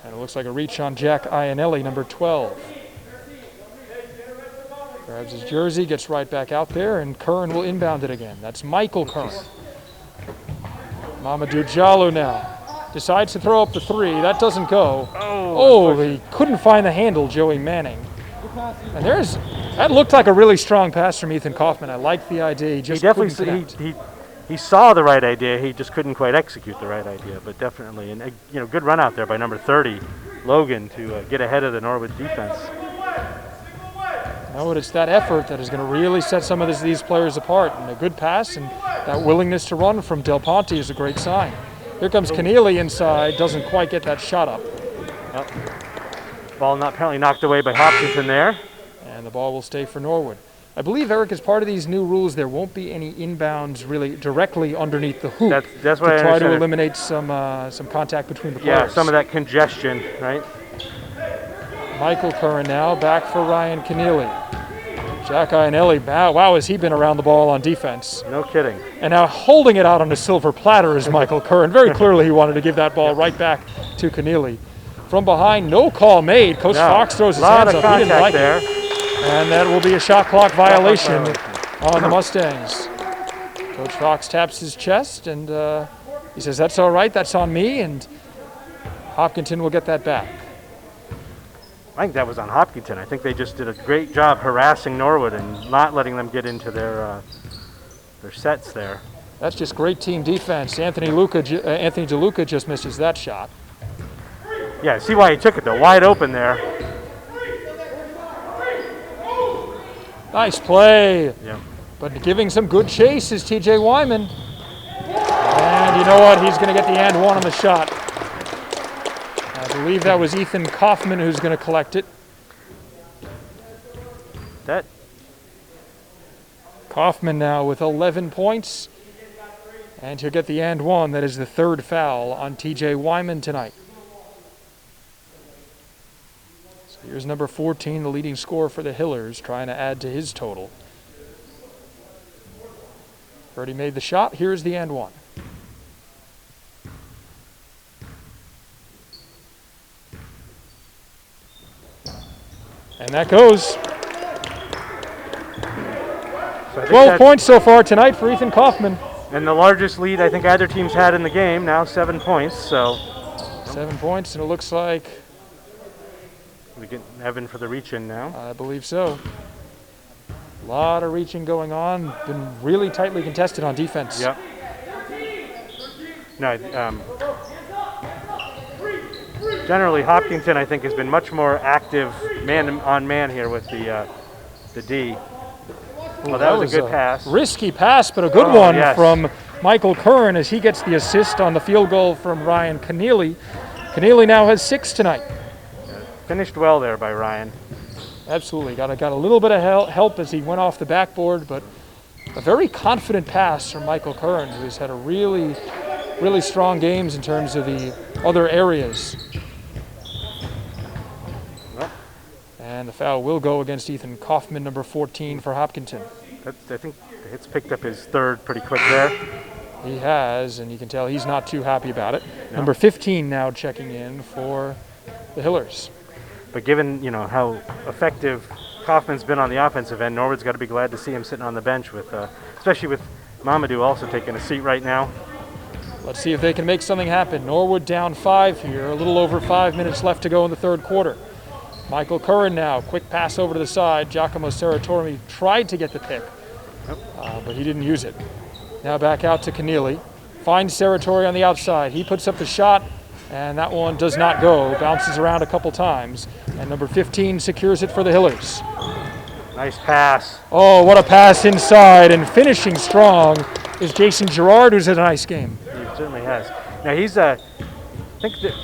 And it looks like a reach on Jack Iannelli, number 12. Grabs his jersey, gets right back out there, and Curran will inbound it again. That's Michael Curran. Mamadou Diallo now decides to throw up the 3. That doesn't go. He couldn't find the handle, Joey Manning. And that looked like a really strong pass from Ethan Kaufman. I like the idea. He definitely he saw the right idea. He just couldn't quite execute the right idea. But definitely, and good run out there by number 30, Logan, to get ahead of the Norwood defense. No, it's that effort that is going to really set some of these players apart. And a good pass and that willingness to run from Del Ponte is a great sign. Here comes Keneally inside, doesn't quite get that shot up. Yep. Ball apparently knocked away by Hopkinton there. And the ball will stay for Norwood. I believe, Eric, as part of these new rules, there won't be any inbounds really directly underneath the hoop. That's what I try to eliminate some contact between the players. Yeah, some of that congestion, right? Michael Curran now back for Ryan Keneally. Jack Ionelli, wow, has he been around the ball on defense. No kidding. And now holding it out on a silver platter is Michael Curran. Very clearly he wanted to give that ball right back to Keneally. From behind, no call made. Coach Fox throws his hands up. He didn't like it. And that will be a shot clock violation on the Mustangs. Coach Fox taps his chest and he says, "That's all right, that's on me," and Hopkinton will get that back. I think that was on Hopkinton. I think they just did a great job harassing Norwood and not letting them get into their sets there. That's just great team defense. Anthony DeLuca just misses that shot. Yeah, see why he took it though. Wide open there. Nice play. Yeah. But giving some good chase is TJ Wyman. And you know what? He's going to get the and one on the shot. I believe that was Ethan Kaufman who's going to collect it. Kaufman now with 11 points. And he'll get the and one. That is the third foul on TJ Wyman tonight. So here's number 14, the leading scorer for the Hillers, trying to add to his total. Already made the shot. Here's the and one. And that goes. 12 points so far tonight for Ethan Kaufman. And the largest lead I think either team's had in the game, now 7 points. So 7 points, and it looks like we get Evan for the reach-in now. I believe so. A lot of reaching going on. Been really tightly contested on defense. Yep. No, generally Hopkinton I think has been much more active man-on-man here with the D. Well, that was a good pass. Risky pass, but a good one from Michael Curran as he gets the assist on the field goal from Ryan Keneally. Keneally now has 6 tonight. Finished well there by Ryan. Absolutely. Got a little bit of help as he went off the backboard, but a very confident pass from Michael Curran, who's had a really strong games in terms of the other areas. And the foul will go against Ethan Kaufman, number 14 for Hopkinton. I think the hit's picked up his third pretty quick there. He has, and you can tell he's not too happy about it. No. Number 15 now checking in for the Hillers. But given, how effective Kaufman's been on the offensive end, Norwood's got to be glad to see him sitting on the bench, with, especially with Mamadou also taking a seat right now. Let's see if they can make something happen. Norwood down 5 here, a little over 5 minutes left to go in the third quarter. Michael Curran now, quick pass over to the side. Giacomo Serratormi tried to get the pick, but he didn't use it. Now back out to Keneally. Finds Serratori on the outside. He puts up the shot, and that one does not go. Bounces around a couple times, and number 15 secures it for the Hillers. Nice pass. Oh, what a pass inside, and finishing strong is Jason Girard, who's had a nice game. He certainly has. Now he's, I think that,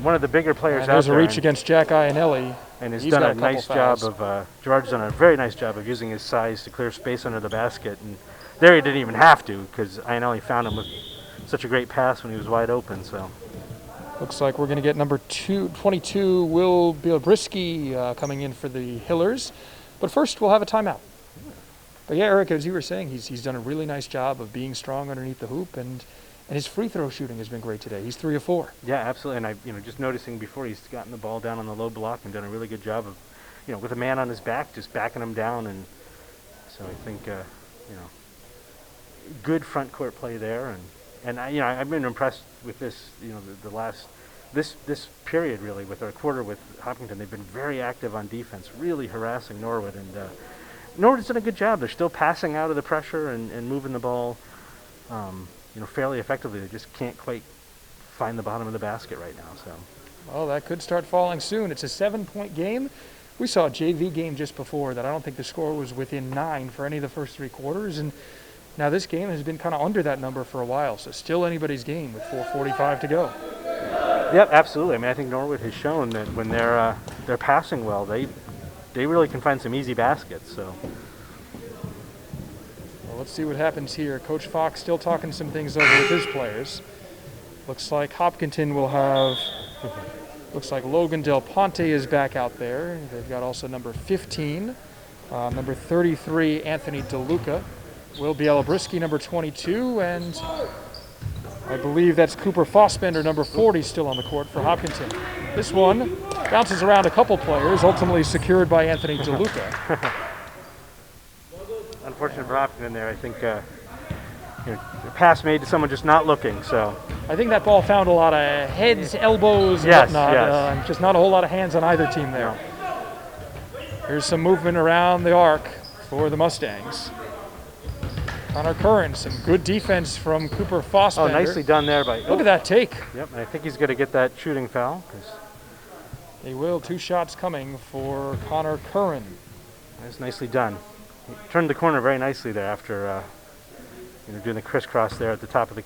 one of the bigger players out there. There's a reach against Jack Ionelli. And he's done a nice job of, Girard's done a very nice job of using his size to clear space under the basket. And there he didn't even have to, because Ionelli found him with such a great pass when he was wide open. So looks like we're going to get number 22, Will Bielbrisky, coming in for the Hillers. But first, we'll have a timeout. But yeah, Eric, as you were saying, he's done a really nice job of being strong underneath the hoop, and his free throw shooting has been great today. He's 3 of 4. Yeah, absolutely. And I, just noticing before, he's gotten the ball down on the low block and done a really good job of, with a man on his back, just backing him down. And so I think, good front court play there. And I've been impressed with this, the last, this period really with our quarter with Hopkinton. They've been very active on defense, really harassing Norwood. And Norwood's done a good job. They're still passing out of the pressure and moving the ball. Fairly effectively. They just can't quite find the bottom of the basket right now. So, well, that could start falling soon. It's a 7-point game. We saw a JV game just before that. I don't think the score was within 9 for any of the first 3 quarters, and now this game has been kind of under that number for a while. So still anybody's game with 4:45 to go. Yep, absolutely. I mean, I think Norwood has shown that when they're passing well, they really can find some easy baskets. So. Let's see what happens here. Coach Fox still talking some things over with his players. Looks like Hopkinton will have, looks like Logan Del Ponte is back out there. They've got also number 15, Number 33, Anthony DeLuca. Will Bielobrisky, number 22, and I believe that's Cooper Fossbender, number 40, still on the court for Hopkinton. This one bounces around a couple players, ultimately secured by Anthony DeLuca. Unfortunate for Hopkinton there. I think a pass made to someone just not looking. So I think that ball found a lot of heads, elbows, and whatnot. And just not a whole lot of hands on either team there. Here's some movement around the arc for the Mustangs. Connor Curran, some good defense from Cooper Fossbender. Oh, nicely done there by. Look at that take. Yep, I think he's going to get that shooting foul. He will. 2 shots coming for Connor Curran. That's nicely done. He turned the corner very nicely there after doing the crisscross there at the top of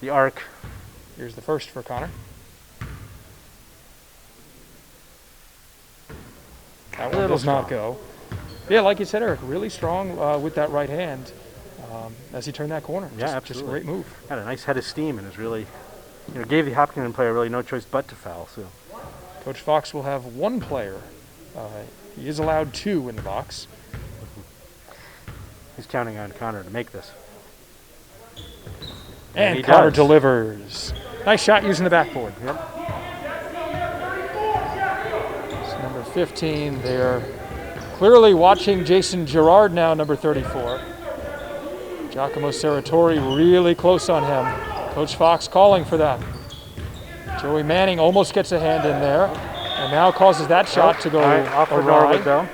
the arc. Here's the first for Connor. That one does not go. Yeah, like you said, Eric, really strong with that right hand as he turned that corner. Yeah, just, absolutely. Just a great move. Had a nice head of steam and is really, gave the Hopkinton player really no choice but to foul. So Coach Fox will have 1 player. He is allowed 2 in the box. He's counting on Connor to make this. And Connor delivers. Nice shot using the backboard. Yep. It's number 15 there. Clearly watching Jason Girard now, number 34. Giacomo Serratori really close on him. Coach Fox calling for that. Joey Manning almost gets a hand in there, and now causes that shot to go off for awry. Norwood, though.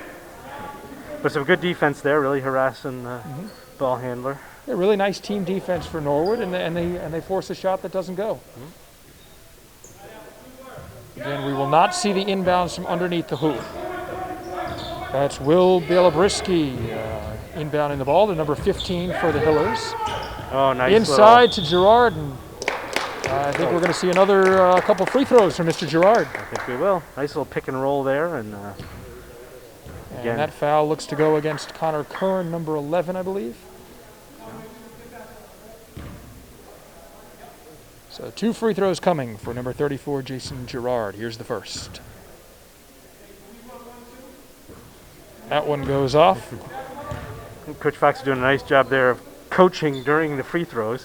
But some good defense there, really harassing the ball handler. Yeah, really nice team defense for Norwood, and they force a shot that doesn't go. Again, we will not see the inbounds from underneath the hoop. That's Will Bielobrisky inbounding the ball, the number 15 for the Hillers. Oh, nice. Inside to Girard, and I think we're going to see another couple free throws from Mr. Girard. I think we will. Nice little pick and roll there, and that foul looks to go against Connor Curran, number 11, I believe. So 2 free throws coming for number 34, Jason Girard. Here's the first. That one goes off. Coach Fox is doing a nice job there of coaching during the free throws.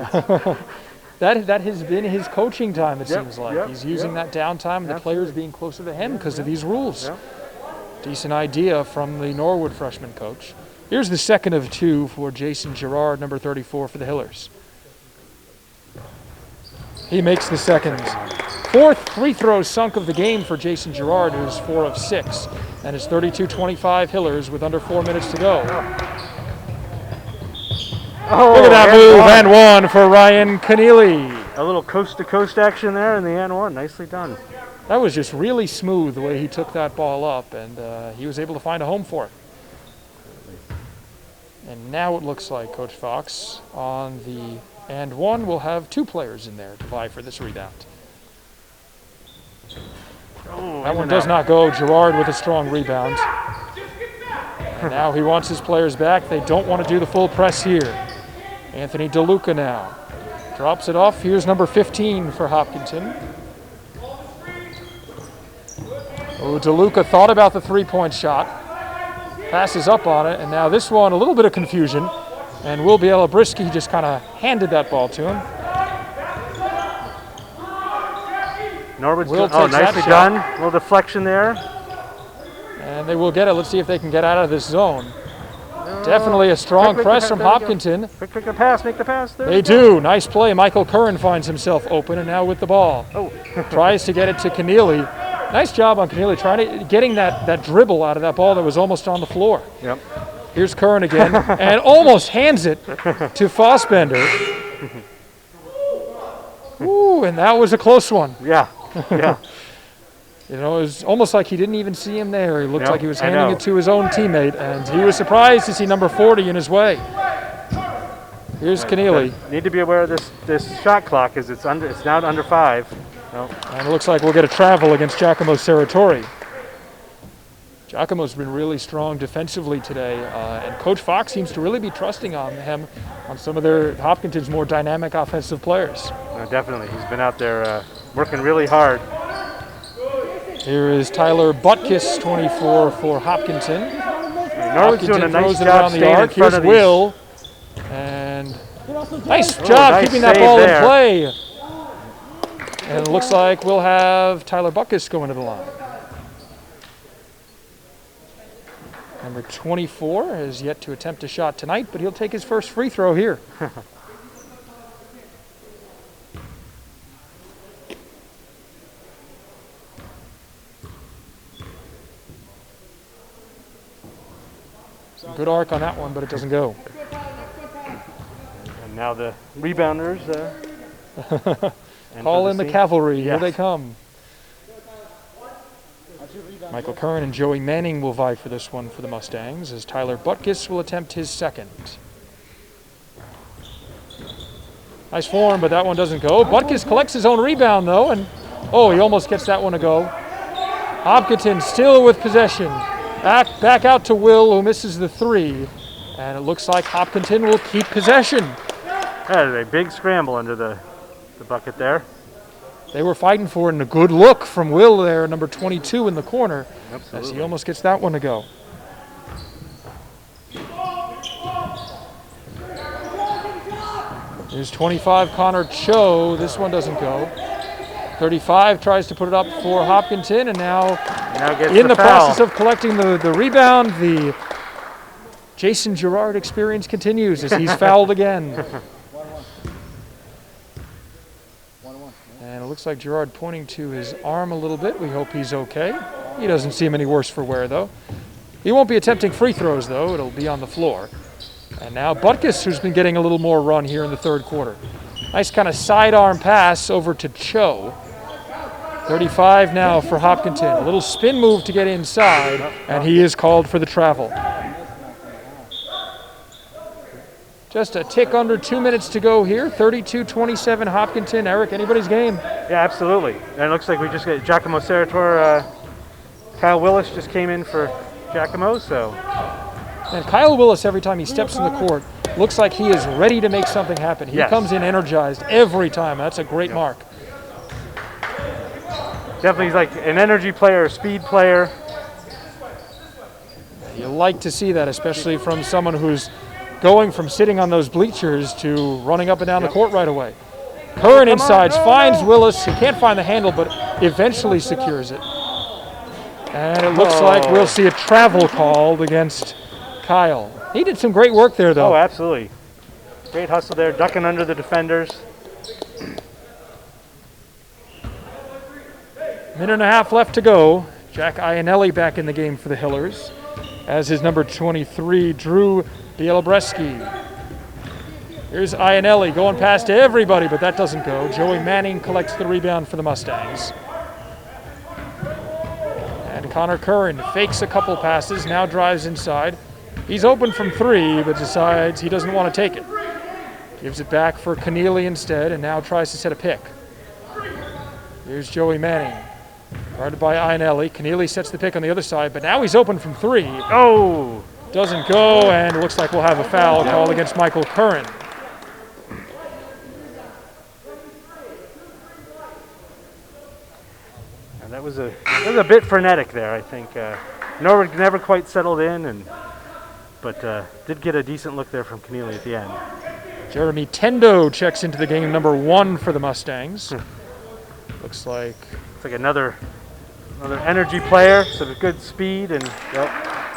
That has been his coaching time, it seems like. He's using that downtime, the players being closer to him because of these rules. Decent idea from the Norwood freshman coach. Here's the second of 2 for Jason Girard, number 34 for the Hillers. He makes the second. 4th free throw sunk of the game for Jason Girard, who's 4 of 6. And it's 32-25 Hillers with under 4 minutes to go. Look at that move, and 1 for Ryan Keneally. A little coast-to-coast action there in the and 1. Nicely done. That was just really smooth the way he took that ball up, and he was able to find a home for it. And now it looks like Coach Fox on the and 1 will have 2 players in there to vie for this rebound. That one does not go. Girard with a strong rebound. And now he wants his players back. They don't want to do the full press here. Anthony DeLuca now drops it off. Here's number 15 for Hopkinton. Oh, DeLuca thought about the 3-point shot. Passes up on it, and now this one, a little bit of confusion. And Will Bielobrisky just kind of handed that ball to him. Norwood's nicely done. A little deflection there. And they will get it. Let's see if they can get out of this zone. Definitely a strong press from Hopkinton. Quick pass, make the pass. They do. Nice play. Michael Curran finds himself open and now with the ball. Tries to get it to Keneally. Nice job on Keneally, getting that dribble out of that ball that was almost on the floor. Yep. Here's Curran again, and almost hands it to Fossbender. Ooh, and that was a close one. Yeah. It was almost like he didn't even see him there. He looked like he was handing it to his own teammate, and he was surprised to see number 40 in his way. Here's Keneally. Need to be aware of this shot clock, as it's now under 5. And it looks like we'll get a travel against Giacomo Serratori. Giacomo's been really strong defensively today, and Coach Fox seems to really be trusting on him on some of their Hopkinton's more dynamic offensive players. Definitely. He's been out there working really hard. Here is Tyler Butkus, 24 for Hopkinton. Norwood's doing a nice job around the staying in arc. front Here's of these. Will. And nice job nice keeping that save ball there. in play. And it looks like we'll have Tyler Buckus going to the line. Number 24 has yet to attempt a shot tonight, but he'll take his first free throw here. Good arc on that one, but it doesn't go. And now the rebounders Call in the cavalry. Yes. Here they come. Michael Curran and Joey Manning will vie for this one for the Mustangs, as Tyler Butkus will attempt his second. Nice form, but that one doesn't go. Butkus collects his own rebound, though, and he almost gets that one to go. Hopkinton still with possession. Back out to Will, who misses the three. And it looks like Hopkinton will keep possession. That is a big scramble under the bucket there. They were fighting for it, and a good look from Will there, number 22 in the corner. Absolutely. As he almost gets that one to go. Here's 25, Connor Cho. This one doesn't go. 35 tries to put it up for Hopkinton, and now gets in the foul. process of collecting the rebound, the Jason Girard experience continues as he's fouled again. And it looks like Girard pointing to his arm a little bit. We hope he's okay. He doesn't seem any worse for wear, though. He won't be attempting free throws, though. It'll be on the floor. And now Butkus, who's been getting a little more run here in the third quarter. Nice kind of sidearm pass over to Cho. 35 now for Hopkinton. A little spin move to get inside, and he is called for the travel. Just a tick under 2 minutes to go here. 32-27 Hopkinton. Eric, anybody's game. Yeah, absolutely. And it looks like we just got Giacomo Serator. Kyle Willis just came in for Giacomo, so. And Kyle Willis, every time he steps in the court, looks like he is ready to make something happen. He comes in energized every time. That's a great mark. Definitely he's like an energy player, a speed player. You like to see that, especially from someone who's going from sitting on those bleachers to running up and down the court right away. Curran insides, finds Willis. He can't find the handle, but eventually secures it. And it looks like we'll see a travel called against Kyle. He did some great work there, though. Oh, absolutely. Great hustle there, ducking under the defenders. Minute and a half left to go. Jack Iannelli back in the game for the Hillers, as his number 23, Drew Bielobreski. Here's Iannelli going past everybody, but that doesn't go. Joey Manning collects the rebound for the Mustangs. And Connor Curran fakes a couple passes, now drives inside. He's open from three, but decides he doesn't want to take it. Gives it back for Keneally instead, and now tries to set a pick. Here's Joey Manning, guarded by Iannelli. Keneally sets the pick on the other side, but now he's open from three. Oh! Doesn't go, and it looks like we'll have a foul called against Michael Curran. And that was a bit frenetic there, I think. Norwood never quite settled in, but did get a decent look there from Keneally at the end. Jeremy Tendo checks into the game, number 1 for the Mustangs. Looks like it's like another energy player, so good speed and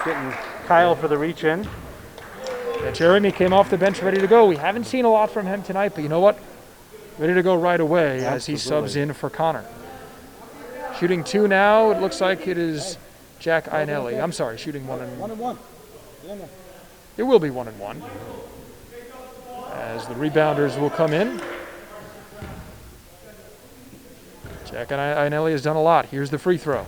getting Kyle for the reach in. Yeah, Jeremy came off the bench ready to go. We haven't seen a lot from him tonight, but you know what? Ready to go right away as he subs in for Connor. Shooting 2 now. It looks like it is Jack Iannelli. I'm sorry, shooting 1 and 1. It will be 1 and 1. As the rebounders will come in. Jack Iannelli has done a lot. Here's the free throw.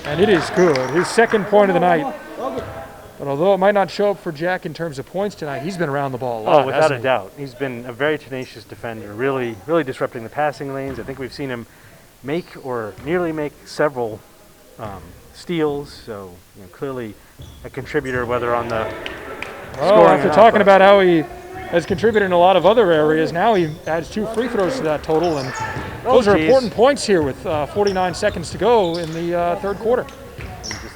And it is good. His second point of the night. But although it might not show up for Jack in terms of points tonight, he's been around the ball a lot. Oh, without a doubt. He's been a very tenacious defender, really disrupting the passing lanes. I think we've seen him make or nearly make several steals. So clearly a contributor, whether on the scoring after talking about how he has contributed in a lot of other areas, now he adds 2 free throws to that total, and Those are important points here with 49 seconds to go in the third quarter.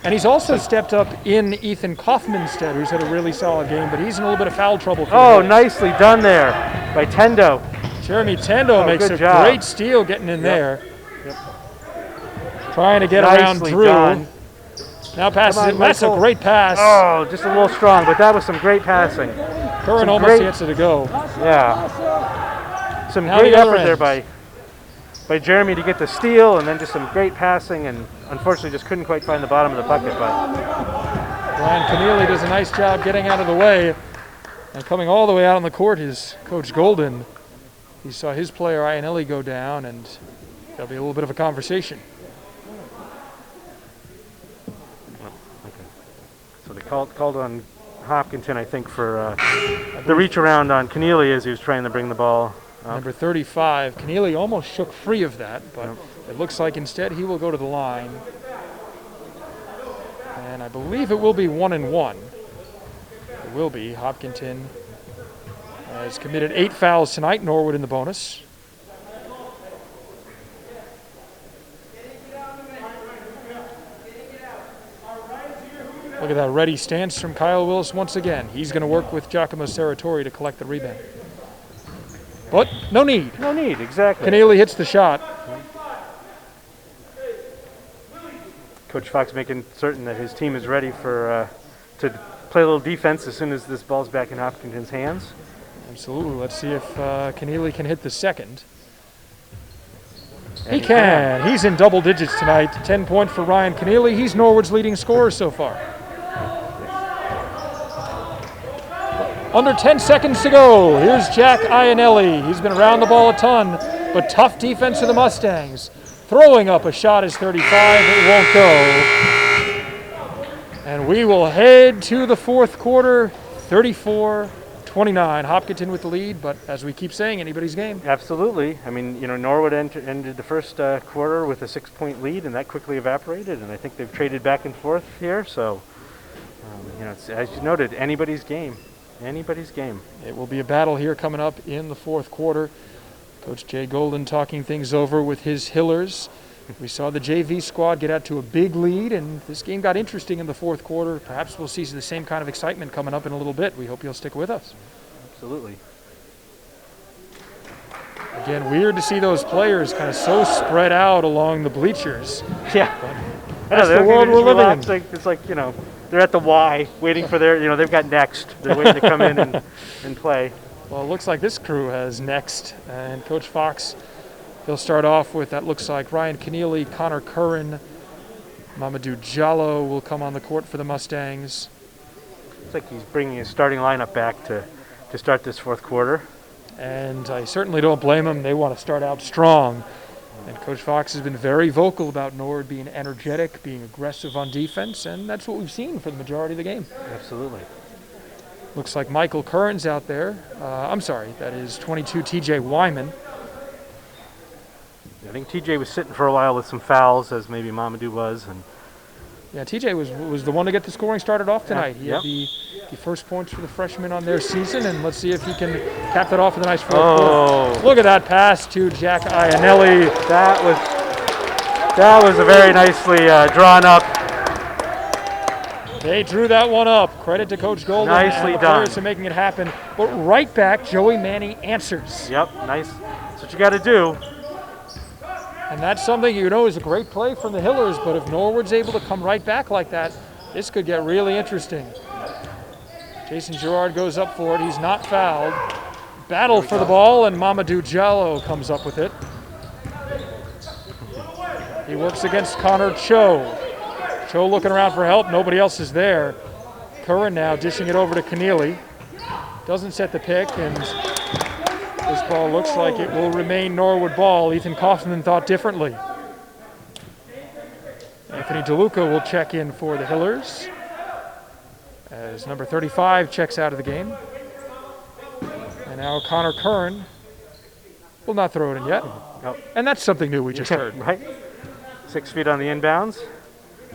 And he's also stepped up in Ethan Kaufman's stead, who's had a really solid game, but he's in a little bit of foul trouble. Oh, nicely done there by Tendo. Jeremy Tendo makes a great steal getting in there. Yep. Trying to get around Drew. Done. Now passes it. That's a great pass. Oh, just a little strong, but that was some great passing. Curran almost gets it to go. Yeah. Some great effort there by Jeremy to get the steal, and then just some great passing, and unfortunately just couldn't quite find the bottom of the bucket. But Ryan Keneally does a nice job getting out of the way, and coming all the way out on the court is Coach Golden. He saw his player Iannelli go down, and there'll be a little bit of a conversation. So they called on Hopkinton, I think, for the reach around on Keneally as he was trying to bring the ball up. Number 35, Keneally almost shook free of that, but it looks like instead he will go to the line. And I believe it will be 1-1. It will be. Hopkinton has committed 8 fouls tonight, Norwood in the bonus. Look at that ready stance from Kyle Willis once again. He's going to work with Giacomo Serratori to collect the rebound. But no need. No need, exactly. Keneally hits the shot. Coach Fox making certain that his team is ready for to play a little defense as soon as this ball's back in Hopkinton's hands. Absolutely. Let's see if Keneally can hit the second. He can. He's in double digits tonight. 10 points for Ryan Keneally. He's Norwood's leading scorer so far. Under 10 seconds to go. Here's Jack Iannelli. He's been around the ball a ton, but tough defense of the Mustangs. Throwing up a shot is 35. It won't go. And we will head to the fourth quarter, 34-29. Hopkinton with the lead, but as we keep saying, anybody's game. Absolutely. I mean, Norwood ended the first quarter with a 6-point lead, and that quickly evaporated. And I think they've traded back and forth here. So, it's, as you noted, anybody's game. Anybody's game. It will be a battle here coming up in the fourth quarter. Coach Jay Golden talking things over with his Hillers. We saw the JV squad get out to a big lead, and this game got interesting in the fourth quarter. Perhaps we'll see the same kind of excitement coming up in a little bit. We hope you'll stick with us. Absolutely. Again, weird to see those players kind of so spread out along the bleachers. Yeah. That's the world we're living in. It's like, they're at the Y waiting for their, they've got next. They're waiting to come in and play. Well, it looks like this crew has next. And Coach Fox, he'll start off with, that looks like Ryan Keneally, Connor Curran, Mamadou Diallo will come on the court for the Mustangs. It's like he's bringing his starting lineup back to start this fourth quarter. And I certainly don't blame them. They want to start out strong. And Coach Fox has been very vocal about Norwood being energetic, being aggressive on defense, and that's what we've seen for the majority of the game. Absolutely. Looks like Michael Curran's out there. That is 22 TJ Wyman. I think TJ was sitting for a while with some fouls, as maybe Mamadou was. Yeah, TJ was the one to get the scoring started off tonight. He had the first points for the freshman on their season, and let's see if he can cap that off with a nice fourth quarter. Look at that pass to Jack Iannelli. That was a very nicely drawn up. They drew that one up. Credit to Coach Golden Nicely and the done. players for making it happen. But right back, Joey Manny answers. Yep, nice. That's what you got to do. And that's something is a great play from the Hillers, but if Norwood's able to come right back like that, this could get really interesting. Jason Girard goes up for it. He's not fouled. Battle for the ball, and Mamadou Diallo comes up with it. He works against Connor Cho. Cho looking around for help. Nobody else is there. Curran now dishing it over to Keneally. Doesn't set the pick, and this ball looks like it will remain Norwood ball. Ethan Kaufman thought differently. Anthony DeLuca will check in for the Hillers as number 35 checks out of the game. And now Connor Curran will not throw it in yet. Nope. And that's something new we just heard. Right. 6 feet on the inbounds.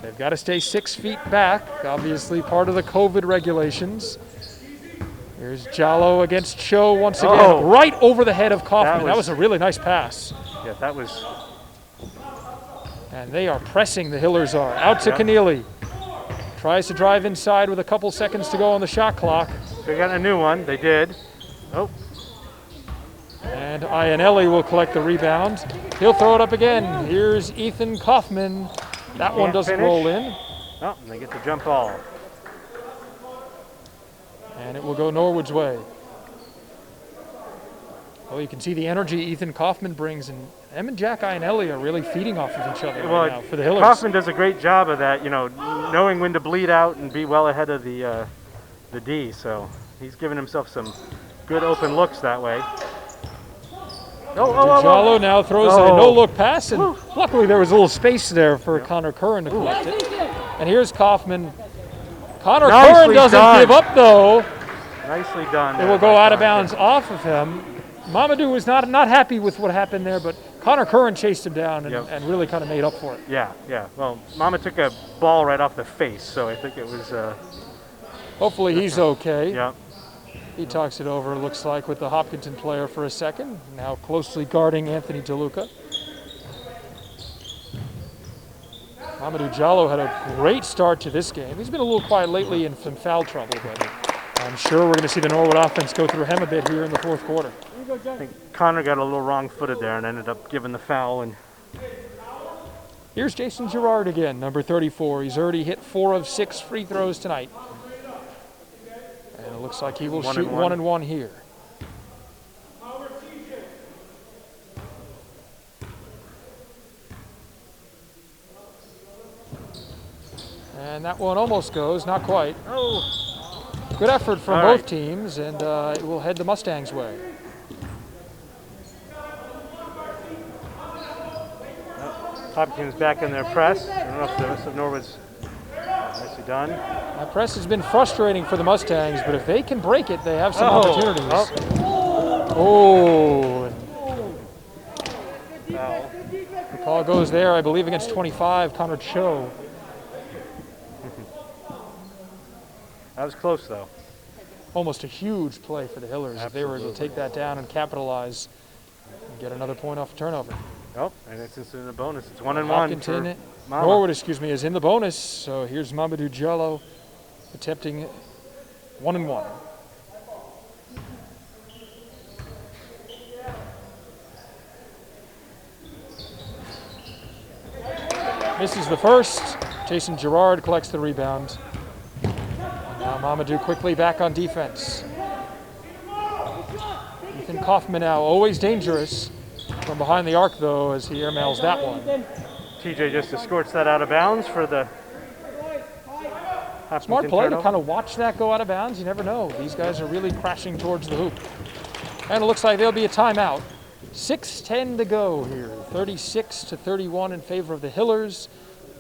They've got to stay 6 feet back, obviously part of the COVID regulations. Here's Diallo against Cho once again, right over the head of Kaufman. That was a really nice pass. Yeah, that was. And they are pressing, the Hillers are. Out to Yeah. Keneally. Tries to drive inside with a couple seconds to go on the shot clock. They got a new one. They did. Oh, And Iannelli will collect the rebound. He'll throw it up again. Here's Ethan Kaufman. That one Can't doesn't finish. roll in. oh, and they get the jump ball. And it will go Norwood's way. Well, you can see the energy Ethan Kaufman brings, and him and Jack Iannelli are really feeding off of each other right now for the Hillers. Kaufman does a great job of that, knowing when to bleed out and be well ahead of the D. So he's giving himself some good open looks that way. Diallo now throws a no-look pass, and luckily there was a little space there for Connor Curran to collect it. And here's Kaufman. Connor Curran doesn't give up, though. Nicely done. It will go out of bounds off of him. Mamadou was not happy with what happened there, but Connor Curran chased him down and really kind of made up for it. Yeah. Well, Mama took a ball right off the face, so I think it was. Hopefully he's okay. Yeah. He talks it over, looks like, with the Hopkinton player for a second. Now closely guarding Anthony DeLuca. Mamadou Diallo had a great start to this game. He's been a little quiet lately in some foul trouble, but I'm sure we're going to see the Norwood offense go through him a bit here in the fourth quarter. I think Connor got a little wrong-footed there and ended up giving the foul. And here's Jason Girard again, number 34. He's already hit 4 of 6 free throws tonight. And it looks like he will shoot 1 and 1 here. And that one almost goes, not quite. oh, Good effort from All both right. teams, and it will head the Mustangs' way. Hopkins back in their press. I don't know if the rest of Norwood's nicely done. That press has been frustrating for the Mustangs, but if they can break it, they have some opportunities. Oh. Foul. The call goes there, I believe, against 25, Connor Cho. That was close, though. Almost a huge play for the Hillers if they were able to take that down and capitalize and get another point off a turnover. Oh, and it's in the bonus. It's 1 and 1 Hopkinton, for Mama. Norwood, is in the bonus. So here's Mamadou Diallo attempting 1 and 1. Misses the first. Jason Girard collects the rebound. Now Mamadou quickly back on defense. Ethan Kaufman now always dangerous. From behind the arc, though, as he airmails that one. TJ just escorts that out of bounds for the Hopkinton Smart play to turnover. kind of watch that go out of bounds. You never know. These guys are really crashing towards the hoop. And it looks like there'll be a timeout. 6:10 to go here. 36-31 in favor of the Hillers.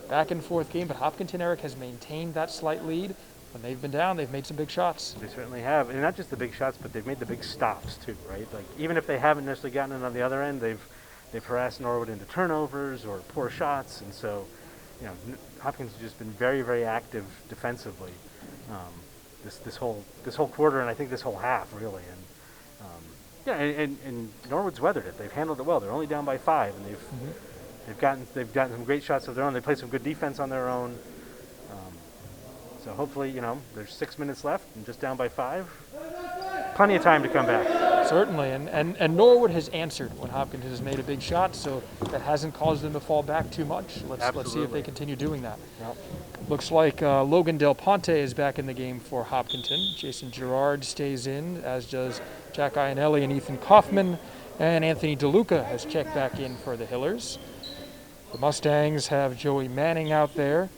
Back and forth game, but Hopkinton, Eric, has maintained that slight lead. When they've been down, they've made some big shots. They certainly have, and not just the big shots, but they've made the big stops too, right? Like even if they haven't necessarily gotten it on the other end, they've harassed Norwood into turnovers or poor shots, and so Hopkins has just been very, very active defensively this whole quarter, and I think this whole half really. And and Norwood's weathered it. They've handled it well. They're only down by 5, and they've gotten some great shots of their own. They played some good defense on their own. So hopefully, there's 6 minutes left and just down by 5. Plenty of time to come back. Certainly, and Norwood has answered when Hopkinton has made a big shot, so that hasn't caused them to fall back too much. Let's see if they continue doing that. Yep. Looks like Logan Del Ponte is back in the game for Hopkinton. Jason Girard stays in, as does Jack Iannelli and Ethan Kaufman, and Anthony DeLuca has checked back in for the Hillers. The Mustangs have Joey Manning out there,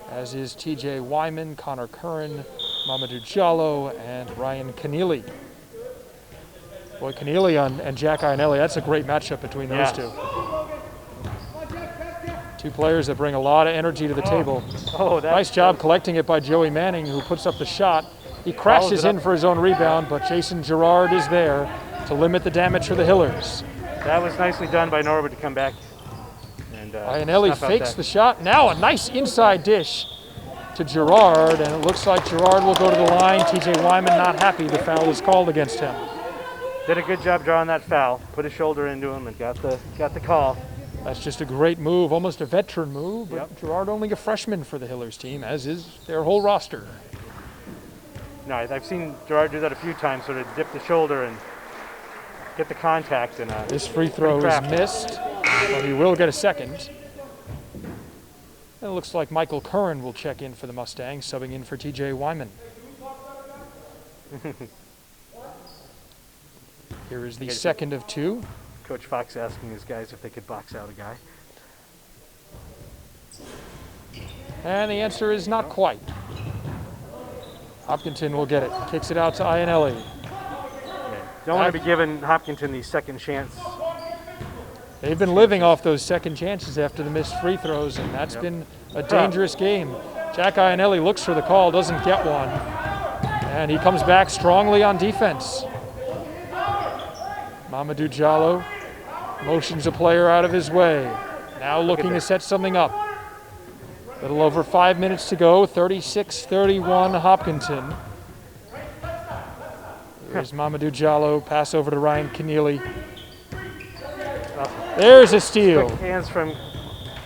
as is TJ Wyman, Connor Curran, Mamadou Diallo, and Ryan Keneally. Boy, Keneally and Jack Iannelli, that's a great matchup between those two. Two players that bring a lot of energy to the table. Nice job collecting it by Joey Manning, who puts up the shot. He crashes in for his own rebound, but Jason Girard is there to limit the damage for the Hillers. That was nicely done by Norwood to come back. And Iannelli fakes the shot. Now a nice inside dish to Girard, and it looks like Girard will go to the line. TJ Wyman not happy. The foul is called against him. Did a good job drawing that foul. Put his shoulder into him and got the call. That's just a great move, almost a veteran move, but Yep. Gerard only a freshman for the Hillers team, as is their whole roster. No, I've seen Gerard do that a few times, sort of dip the shoulder and get the contact. And This free throw is missed, but he will get a second. And it looks like Michael Curran will check in for the Mustangs, subbing in for TJ Wyman. Here is the second of two. Coach Fox asking his guys if they could box out a guy. And the answer is not quite. Hopkinton will get it. Kicks it out to Iannelli. Don't want to be giving Hopkinton the second chance. They've been living off those second chances after the missed free throws, and that's been a dangerous game. Jack Iannelli looks for the call, doesn't get one. And he comes back strongly on defense. Mamadou Diallo motions a player out of his way. Now looking to set something up. A little over 5 minutes to go, 36-31 Hopkinton. Here's Mamadou Diallo, pass over to Ryan Keneally. There's a steal. Quick hands from.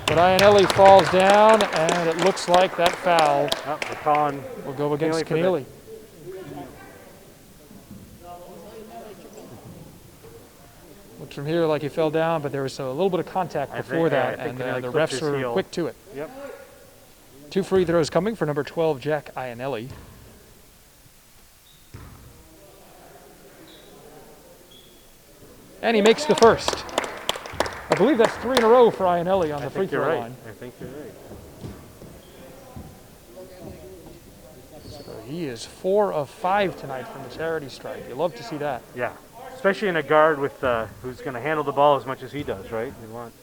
But Iannelli falls down, and it looks like that foul They're calling. will go against Keneally. Looked from here like he fell down, but there was a little bit of contact before that, and the refs were quick to it. Yep. 2 free throws coming for number 12, Jack Iannelli. And he makes the first. I believe that's 3 in a row for Iannelli on the free throw line. I think you're right. So he is 4 of 5 tonight from the charity stripe. You love to see that. Yeah, especially in a guard with who's going to handle the ball as much as he does, right? You want.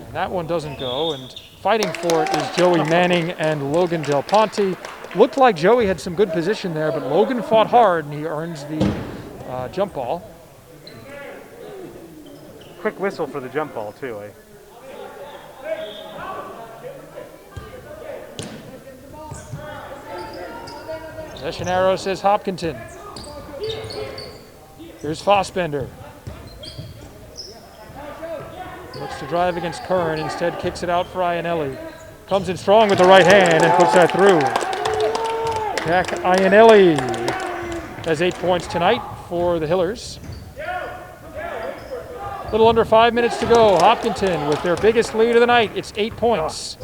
And that one doesn't go, and fighting for it is Joey Manning and Logan Del Ponte. Looked like Joey had some good position there, but Logan fought hard, and he earns the jump ball. Quick whistle for the jump ball, too, eh? Possession arrow says Hopkinton. Here's Fossbender. Looks to drive against Curran, instead kicks it out for Iannelli. Comes in strong with the right hand and puts that through. Jack Iannelli has 8 points tonight for the Hillers. A little under 5 minutes to go. Hopkinton with their biggest lead of the night. It's 8 points.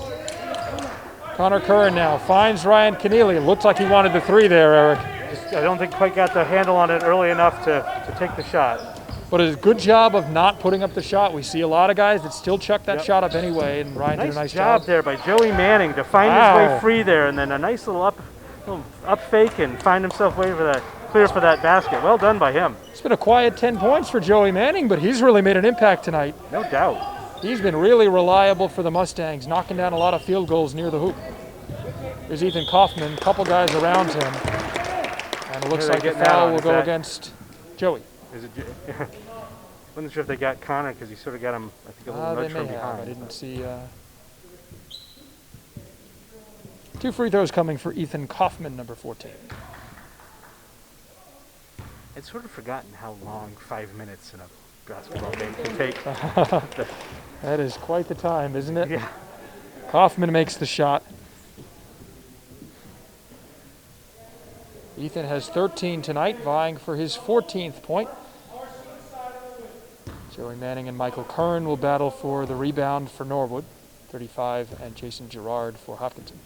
Connor Curran now finds Ryan Keneally. Looks like he wanted the 3 there, Eric. I don't think quite got the handle on it early enough to take the shot. But a good job of not putting up the shot. We see a lot of guys that still chuck that shot up anyway, and Ryan did a nice job there by Joey Manning to find his way free there, and then a nice little up fake and find himself way for that clear for that basket. Well done by him. It's been a quiet 10 points for Joey Manning, but he's really made an impact tonight. No doubt. He's been really reliable for the Mustangs, knocking down a lot of field goals near the hoop. There's Ethan Kaufman, a couple guys around him, and it looks like the foul will go against Joey. Is it? Wasn't sure if they got Connor because he sort of got him, I think, a little nudge from behind. I didn't see. 2 free throws coming for Ethan Kaufman, number 14. I'd sort of forgotten how long 5 minutes in a basketball game can take. That is quite the time, isn't it? Yeah. Kaufman makes the shot. Ethan has 13 tonight, vying for his 14th point. Joey Manning and Michael Curran will battle for the rebound for Norwood. 35 and Jason Gerard for Hopkinton.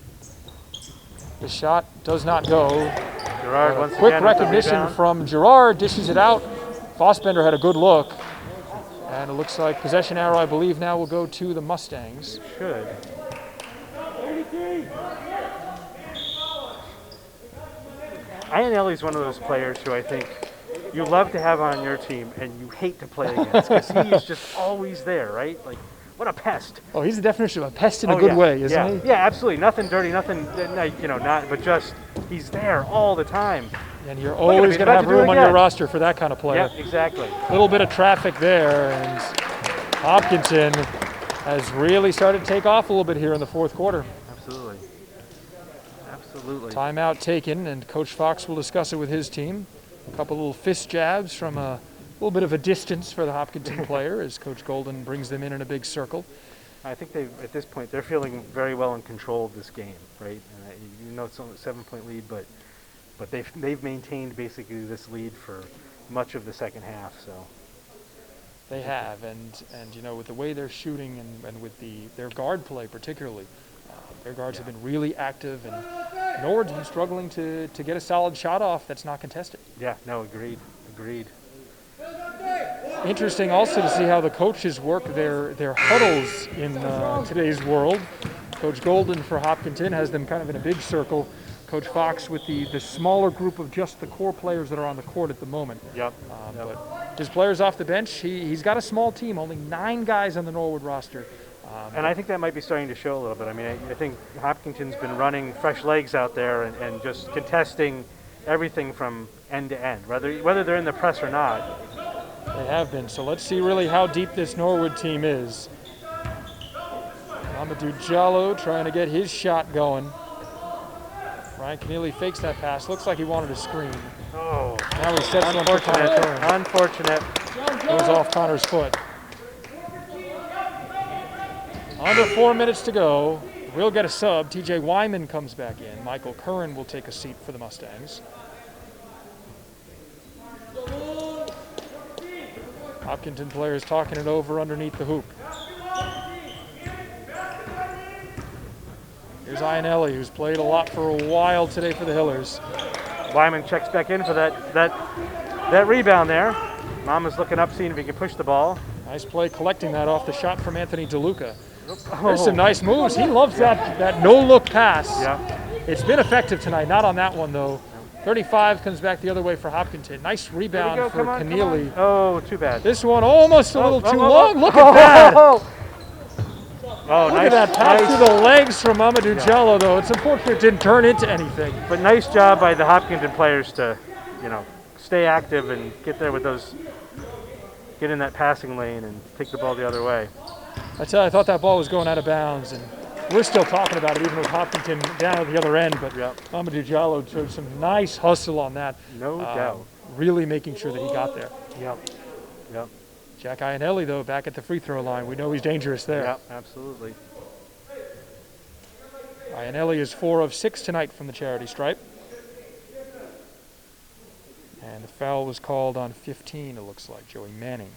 The shot does not go. Gerard once quick again recognition from Gerard, dishes it out. Fossbender had a good look. And it looks like possession arrow, I believe, now will go to the Mustangs. Should. Iannelli's one of those players who I think you love to have on your team and you hate to play against because he is just always there, right? Like, what a pest. Oh, he's the definition of a pest in a good way, isn't he? Yeah, absolutely. Nothing dirty, nothing, but just he's there all the time. And you're always going to have room on your roster for that kind of player. Yeah, exactly. A little bit of traffic there, and Absolutely. Timeout taken, and Coach Fox will discuss it with his team. A couple little fist jabs from a little bit of a distance for the Hopkinton player as Coach Golden brings them in a big circle. I think at this point, they're feeling very well in control of this game, right? And it's only a 7-point lead, but they've maintained basically this lead for much of the second half. So they have, and with the way they're shooting and with their guard play particularly, their guards have been really active, and Norwood's been struggling to get a solid shot off that's not contested. Yeah, no, agreed. Interesting also to see how the coaches work their huddles in today's world. Coach Golden for Hopkinton has them kind of in a big circle. Coach Fox with the smaller group of just the core players that are on the court at the moment. Yep. But his players off the bench, he's got a small team, only 9 guys on the Norwood roster. And I think that might be starting to show a little bit. I mean, I think Hopkinton's been running fresh legs out there and just contesting everything from end to end, whether they're in the press or not. They have been. So let's see really how deep this Norwood team is. Amadou Diallo trying to get his shot going. Ryan Keneally fakes that pass. Looks like he wanted a screen. Oh, now he sets one for Connor Curran. Unfortunate. Goes off Connor's foot. Under 4 minutes to go. We'll get a sub. TJ Wyman comes back in. Michael Curran will take a seat for the Mustangs. Hopkinton players talking it over underneath the hoop. Here's Iannelli, who's played a lot for a while today for the Hillers. Wyman checks back in for that rebound there. Mama's looking up, seeing if he can push the ball. Nice play collecting that off the shot from Anthony DeLuca. There's some nice moves. He loves that no-look pass. Yeah. It's been effective tonight. Not on that one, though. 35 comes back the other way for Hopkinton. Nice rebound for Keneally. Oh, too bad. This one almost a little too long. Look at that. Look nice, at that pass through the legs from Amadou Diallo, though. It's unfortunate it didn't turn into anything. But nice job by the Hopkinton players to, stay active and get there with those, get in that passing lane and take the ball the other way. I thought that ball was going out of bounds, and we're still talking about it even with Hopkinton down at the other end, but Amadou Diallo showed some nice hustle on that. No doubt. Really making sure that he got there. Yep. Jack Iannelli, though, back at the free throw line. We know he's dangerous there. Yep, absolutely. Iannelli is 4 of 6 tonight from the charity stripe. And the foul was called on 15, it looks like, Joey Manning.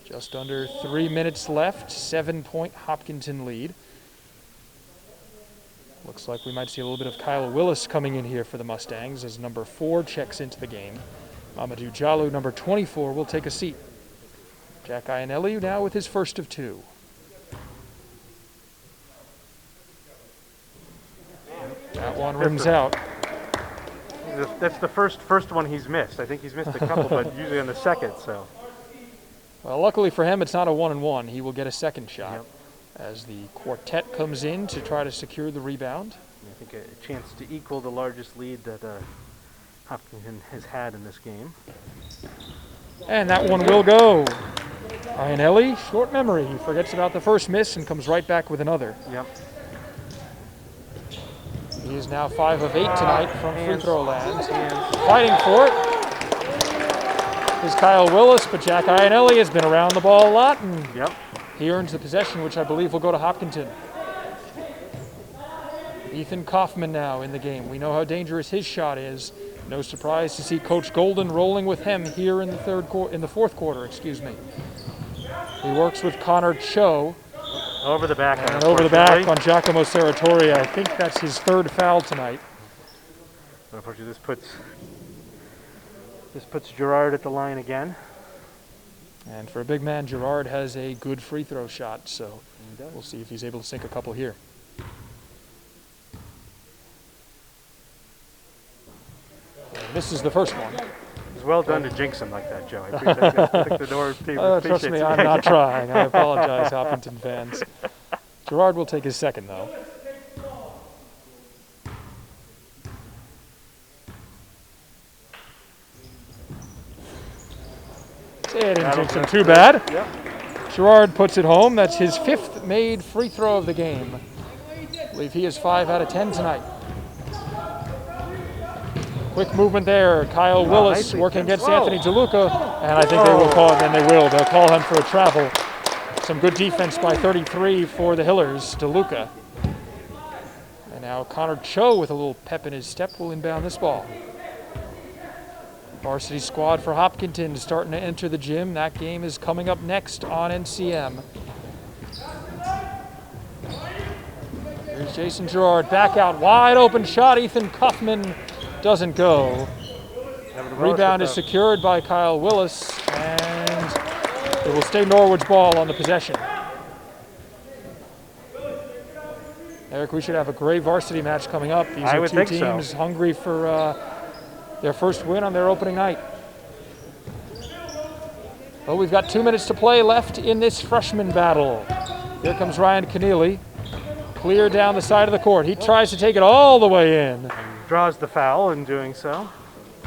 Just under 3 minutes left, 7-point Hopkinton lead. Looks like we might see a little bit of Kyle Willis coming in here for the Mustangs as number 4 checks into the game. Amadou Diallo, number 24, will take a seat. Jack Iannelli now with his first of 2. That one rims out. That's the first one he's missed. I think he's missed a couple, but usually on the second, so. Well, luckily for him, it's not a 1-and-1. He will get a second shot as the quartet comes in to try to secure the rebound. I think a chance to equal the largest lead that Hopkinton has had in this game. And that one will go. Iannelli, short memory. He forgets about the first miss and comes right back with another. Yep. He is now 5 of 8 tonight from free throw land. Fighting for it is Kyle Willis, but Jack Iannelli has been around the ball a lot, and he earns the possession, which I believe will go to Hopkinton. Ethan Kaufman now in the game. We know how dangerous his shot is. No surprise to see Coach Golden rolling with him here in the fourth quarter. He works with Connor Cho. Over the back. And over the back on Giacomo Serratori. I think that's his 3rd foul tonight. Unfortunately, this puts Gerard at the line again. And for a big man, Gerard has a good free throw shot, so we'll see if he's able to sink a couple here. And this is the first one. It's well done to jinx him like that, Joe. I appreciate that. I think the Norwood team trust me, I'm not trying. I apologize, Hopkinton fans. Gerard will take his second, though. It didn't jinx him too bad. Gerard puts it home. That's his 5th made free throw of the game. I believe he is 5 out of 10 tonight. Quick movement there. Kyle Willis working against Anthony DeLuca, and I think they will call it, and they will. They'll call him for a travel. Some good defense by 33 for the Hillers, DeLuca. And now Connor Cho with a little pep in his step will inbound this ball. Varsity squad for Hopkinton starting to enter the gym. That game is coming up next on NCM. Here's Jason Gerard, back out, wide open shot. Ethan Kaufman doesn't go. Rebound is secured by Kyle Willis, and it will stay Norwood's ball on the possession. Eric, we should have a great varsity match coming up. These are two teams hungry for their first win on their opening night. Well, we've got 2 minutes to play left in this freshman battle. Here comes Ryan Keneally. Clear down the side of the court. He tries to take it all the way in. Draws the foul in doing so.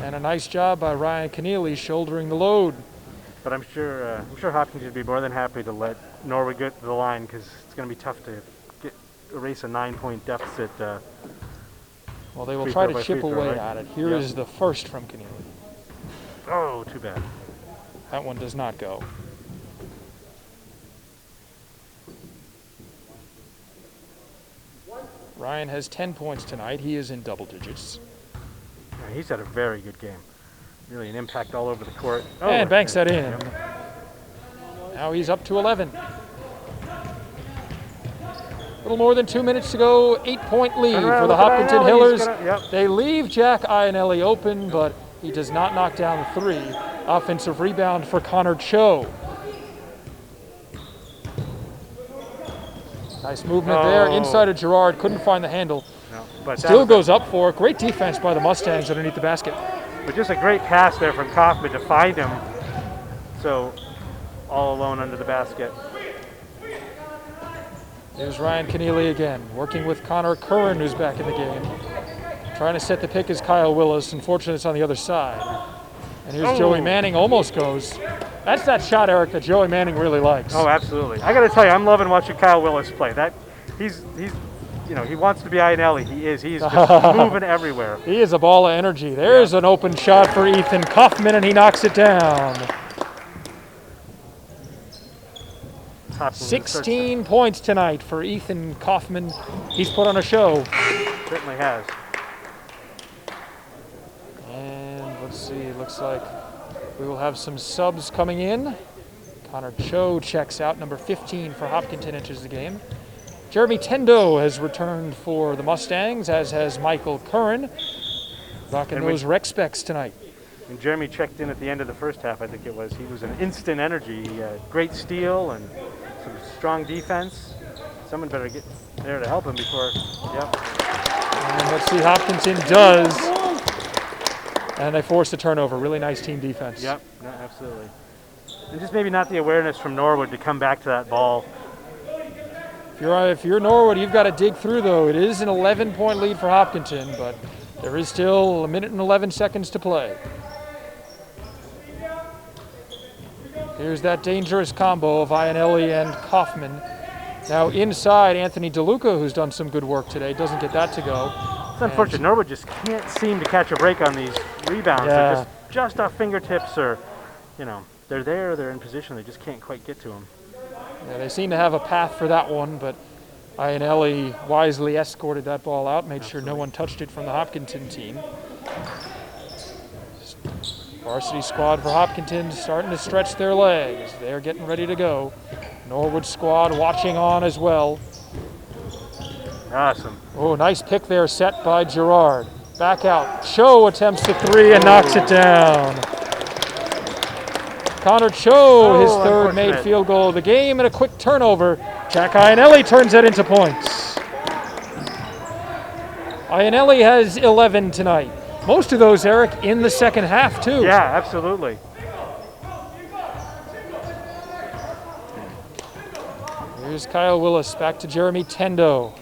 And a nice job by Ryan Keneally shouldering the load. But I'm sure Hopkins would be more than happy to let Norwood get to the line, because it's going to be tough to erase a 9-point deficit. Well, they will try to chip away at it. Here is the first from Keneally. Oh, too bad. That one does not go. Ryan has 10 points tonight. He is in double digits. Yeah, he's had a very good game. Really an impact all over the court. Oh, and banks that in. Yep. Now he's up to 11. A little more than 2 minutes to go. 8-point lead for the Hopkinton Hillers. They leave Jack Ionelli open, but he does not knock down the three. Offensive rebound for Connor Cho. Nice movement there. Inside of Gerard, couldn't find the handle. No, but still goes up for it. Great defense by the Mustangs underneath the basket. But just a great pass there from Kaufman to find him. So all alone under the basket. Here's Ryan Keneally again, working with Connor Curran, who's back in the game. Trying to set the pick is Kyle Willis. Unfortunately, it's on the other side. And here's Joey Manning, almost goes. That's that shot, Eric, that Joey Manning really likes. Oh, absolutely. I got to tell you, I'm loving watching Kyle Willis play. He's he wants to be Ionelli. He is. He's just moving everywhere. He is a ball of energy. There's an open shot for Ethan Kaufman, and he knocks it down. 16 points tonight for Ethan Kaufman. He's put on a show. Certainly has. And let's see, it looks like we will have some subs coming in. Connor Cho checks out. Number 15 for Hopkinton enters the game. Jeremy Tendo has returned for the Mustangs, as has Michael Curran. Rocking those rec specs tonight. When Jeremy checked in at the end of the first half, I think it was, he was an instant energy. Great steal and some strong defense. Someone better get there to help him before, And let's see, Hopkinton does. And they force a turnover. Really nice team defense. Yep, no, absolutely. And just maybe not the awareness from Norwood to come back to that ball. If you're Norwood, you've got to dig through, though. It is an 11-point lead for Hopkinton, but there is still a minute and 11 seconds to play. Here's that dangerous combo of Ionelli and Kaufman. Now inside, Anthony DeLuca, who's done some good work today, doesn't get that to go. It's unfortunate. Norwood just can't seem to catch a break on these rebounds. Yeah. They're just off fingertips, or, they're there, they're in position, they just can't quite get to them. Yeah, they seem to have a path for that one, but Ionelli wisely escorted that ball out, made sure no one touched it from the Hopkinton team. Varsity squad for Hopkinton starting to stretch their legs. They're getting ready to go. Norwood squad watching on as well. Awesome. Oh, nice pick there set by Gerard. Back out. Cho attempts the three and knocks it down. Connor Cho, his third made field goal of the game, and a quick turnover. Jack Ionelli turns that into points. Ionelli has 11 tonight. Most of those, Eric, in the second half, too. Yeah, absolutely. Here's Kyle Willis, back to Jeremy Tendo.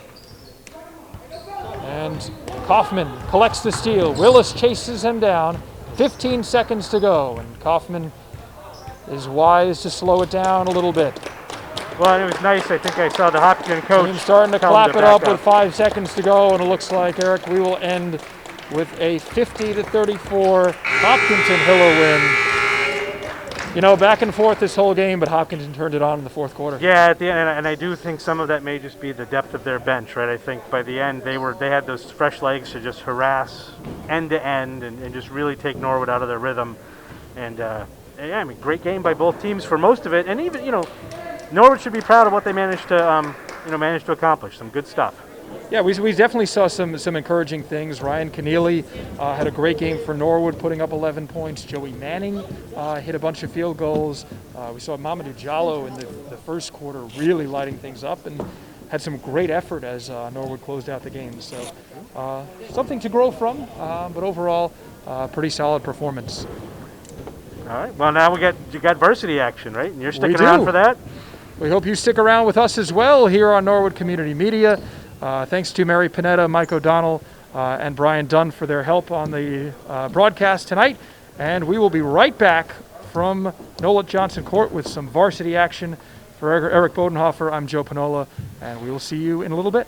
And Kaufman collects the steal. Willis chases him down. 15 seconds to go, and Kaufman is wise to slow it down a little bit. Well, it was nice. I think I saw the Hopkinton coach. Team starting to tell him clap it back up with 5 seconds to go, and it looks like, Eric, we will end with a 50-34 Hopkinton Hiller win. You know, back and forth this whole game, but Hopkinton turned it on in the fourth quarter. Yeah, at the end, and I do think some of that may just be the depth of their bench, right? I think by the end they had those fresh legs to just harass end to end and just really take Norwood out of their rhythm. And yeah, I mean, great game by both teams for most of it, and even Norwood should be proud of what they managed to accomplish. Some good stuff. Yeah, we definitely saw some encouraging things. Ryan Keneally had a great game for Norwood, putting up 11 points. Joey Manning hit a bunch of field goals. We saw Mamadou Diallo in the first quarter really lighting things up and had some great effort as Norwood closed out the game. So something to grow from, but overall, pretty solid performance. All right. Well, now you got varsity action, right? And you're sticking around for that. We hope you stick around with us as well here on Norwood Community Media. Thanks to Mary Panetta, Mike O'Donnell, and Brian Dunn for their help on the broadcast tonight. And we will be right back from Nolet Johnson Court with some varsity action. For Eric Bodenhofer, I'm Joe Panola, and we will see you in a little bit.